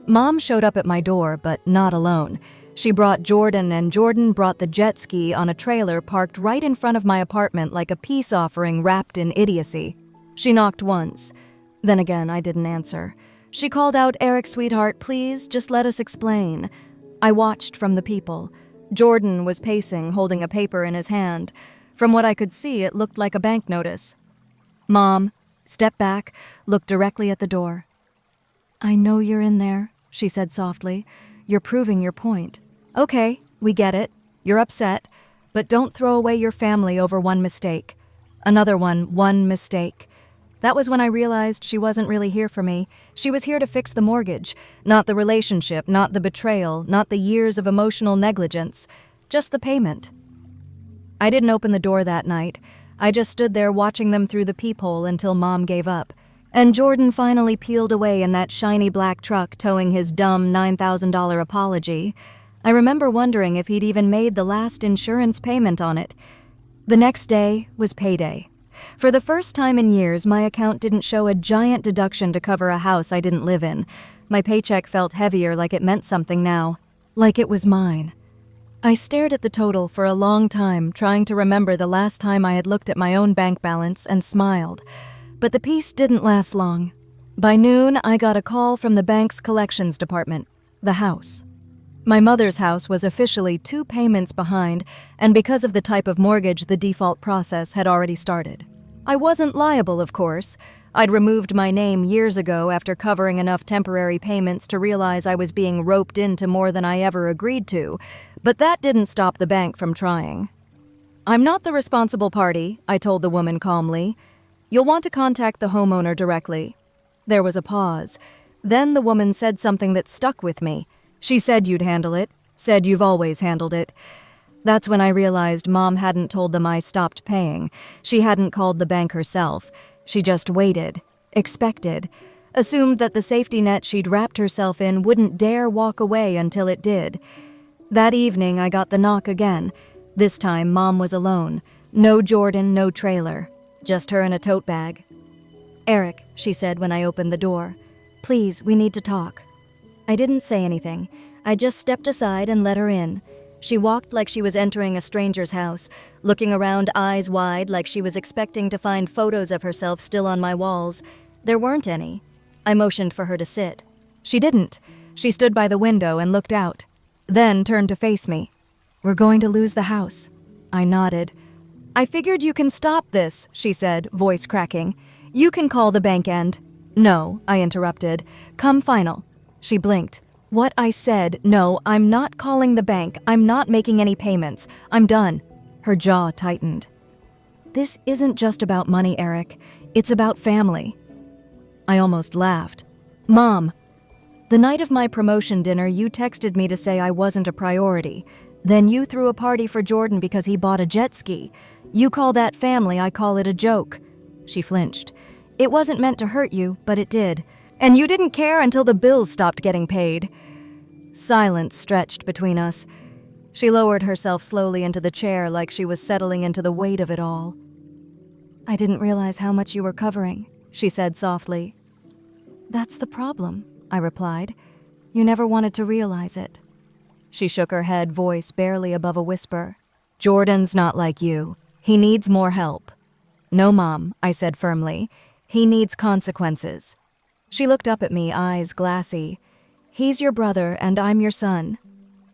Mom showed up at my door, but not alone. She brought Jordan, and Jordan brought the jet ski on a trailer parked right in front of my apartment like a peace offering wrapped in idiocy. She knocked once. Then again, I didn't answer. She called out, "Eric, sweetheart, please, just let us explain." I watched from the people. Jordan was pacing, holding a paper in his hand. From what I could see, it looked like a bank notice. Mom stepped back, looked directly at the door. "I know you're in there," she said softly. "You're proving your point. Okay, we get it. You're upset. But don't throw away your family over one mistake. Another one mistake." That was when I realized she wasn't really here for me. She was here to fix the mortgage, not the relationship, not the betrayal, not the years of emotional negligence, just the payment. I didn't open the door that night. I just stood there watching them through the peephole until Mom gave up. And Jordan finally peeled away in that shiny black truck towing his dumb $9,000 apology. I remember wondering if he'd even made the last insurance payment on it. The next day was payday. For the first time in years, my account didn't show a giant deduction to cover a house I didn't live in. My paycheck felt heavier, like it meant something now. Like it was mine. I stared at the total for a long time, trying to remember the last time I had looked at my own bank balance and smiled. But the peace didn't last long. By noon, I got a call from the bank's collections department, the house. My mother's house was officially 2 payments behind, and because of the type of mortgage, the default process had already started. I wasn't liable, of course. I'd removed my name years ago after covering enough temporary payments to realize I was being roped into more than I ever agreed to, but that didn't stop the bank from trying. "I'm not the responsible party," I told the woman calmly. "You'll want to contact the homeowner directly." There was a pause. Then the woman said something that stuck with me. She said you'd handle it, said you've always handled it. That's when I realized Mom hadn't told them I stopped paying. She hadn't called the bank herself. She just waited, expected, assumed that the safety net she'd wrapped herself in wouldn't dare walk away until it did. That evening, I got the knock again. This time, Mom was alone. No Jordan, no trailer. Just her in a tote bag. "Eric," she said when I opened the door. "Please, we need to talk." I didn't say anything. I just stepped aside and let her in. She walked like she was entering a stranger's house, looking around eyes wide like she was expecting to find photos of herself still on my walls. There weren't any. I motioned for her to sit. She didn't. She stood by the window and looked out, then turned to face me. "We're going to lose the house." I nodded. "I figured you can stop this," she said, voice cracking. "You can call the bank and—" "No," I interrupted. "Come final." She blinked. "What I said, no, I'm not calling the bank. I'm not making any payments. I'm done." Her jaw tightened. "This isn't just about money, Eric. It's about family." I almost laughed. "Mom, the night of my promotion dinner, you texted me to say I wasn't a priority. Then you threw a party for Jordan because he bought a jet ski. You call that family, I call it a joke." She flinched. "It wasn't meant to hurt you, but it did. And you didn't care until the bills stopped getting paid." Silence stretched between us. She lowered herself slowly into the chair like she was settling into the weight of it all. "I didn't realize how much you were covering," she said softly. "That's the problem," I replied. "You never wanted to realize it." She shook her head, voice barely above a whisper. "Jordan's not like you. He needs more help." "No, Mom," I said firmly. "He needs consequences." She looked up at me, eyes glassy. "He's your brother, and I'm your son."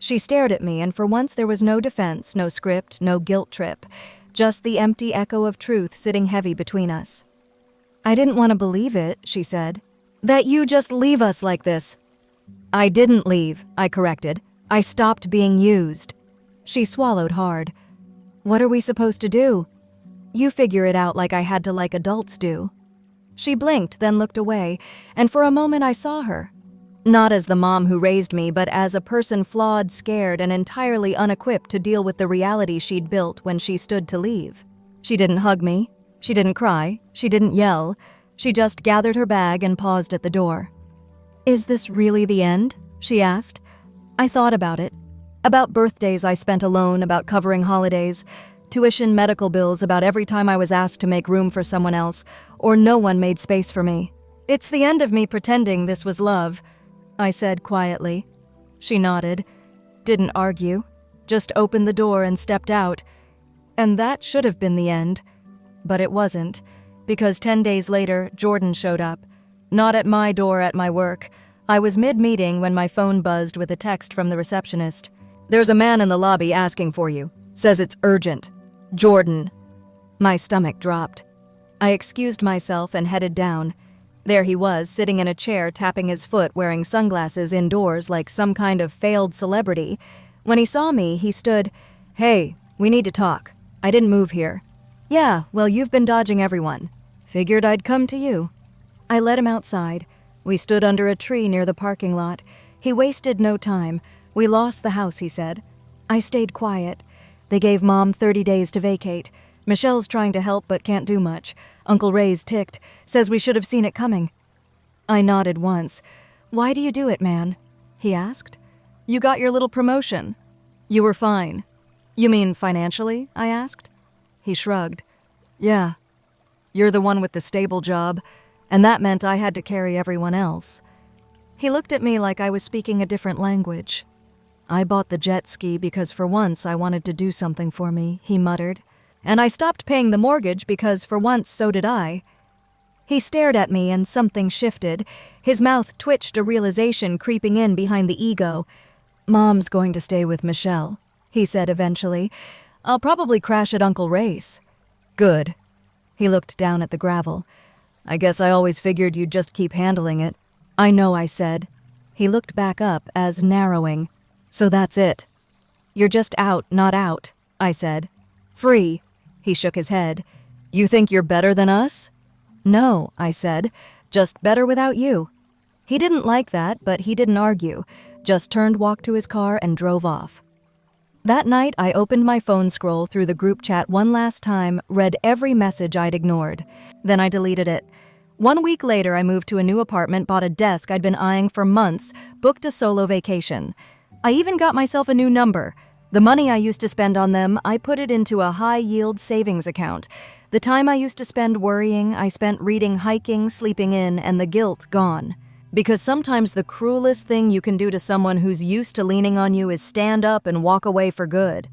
She stared at me, and for once there was no defense, no script, no guilt trip, just the empty echo of truth sitting heavy between us. "I didn't want to believe it," she said. "That you just leave us like this." "I didn't leave," I corrected. "I stopped being used." She swallowed hard. "What are we supposed to do?" "You figure it out like I had to, like adults do." She blinked, then looked away, and for a moment I saw her. Not as the mom who raised me, but as a person flawed, scared, and entirely unequipped to deal with the reality she'd built when she stood to leave. She didn't hug me. She didn't cry. She didn't yell. She just gathered her bag and paused at the door. "Is this really the end?" she asked. I thought about it. About birthdays I spent alone, about covering holidays, tuition, medical bills, about every time I was asked to make room for someone else, or no one made space for me. "It's the end of me pretending this was love," I said quietly. She nodded, didn't argue, just opened the door and stepped out. And that should have been the end. But it wasn't, because 10 days later, Jordan showed up. Not at my door at my work. I was mid-meeting when my phone buzzed with a text from the receptionist. "There's a man in the lobby asking for you. Says it's urgent. Jordan." My stomach dropped. I excused myself and headed down. There he was, sitting in a chair, tapping his foot, wearing sunglasses indoors like some kind of failed celebrity. When he saw me, he stood, "Hey, we need to talk. I didn't move here." "Yeah, well, you've been dodging everyone. Figured I'd come to you." I led him outside. We stood under a tree near the parking lot. He wasted no time. "We lost the house," he said. I stayed quiet. "They gave Mom 30 days to vacate. Michelle's trying to help but can't do much. Uncle Ray's ticked, says we should have seen it coming." I nodded once. "Why do you do it, man?" he asked. "You got your little promotion. You were fine." "You mean financially?" I asked. He shrugged. "Yeah. You're the one with the stable job, and that meant I had to carry everyone else." He looked at me like I was speaking a different language. "I bought the jet ski because for once I wanted to do something for me," he muttered. "And I stopped paying the mortgage because for once so did I." He stared at me and something shifted. His mouth twitched, a realization creeping in behind the ego. "Mom's going to stay with Michelle," he said eventually. "I'll probably crash at Uncle Ray's." "Good." He looked down at the gravel. "I guess I always figured you'd just keep handling it." "I know," I said. He looked back up, as narrowing. "So that's it. You're just out, not out," I said. "Free." He shook his head. "You think you're better than us?" "No," I said. "Just better without you." He didn't like that, but he didn't argue. Just turned, walked to his car, and drove off. That night, I opened my phone scroll through the group chat one last time, read every message I'd ignored. Then I deleted it. 1 week later, I moved to a new apartment, bought a desk I'd been eyeing for months, booked a solo vacation. I even got myself a new number. The money I used to spend on them, I put it into a high-yield savings account. The time I used to spend worrying, I spent reading Hiking, Sleeping In, and the guilt gone. Because sometimes the cruelest thing you can do to someone who's used to leaning on you is stand up and walk away for good.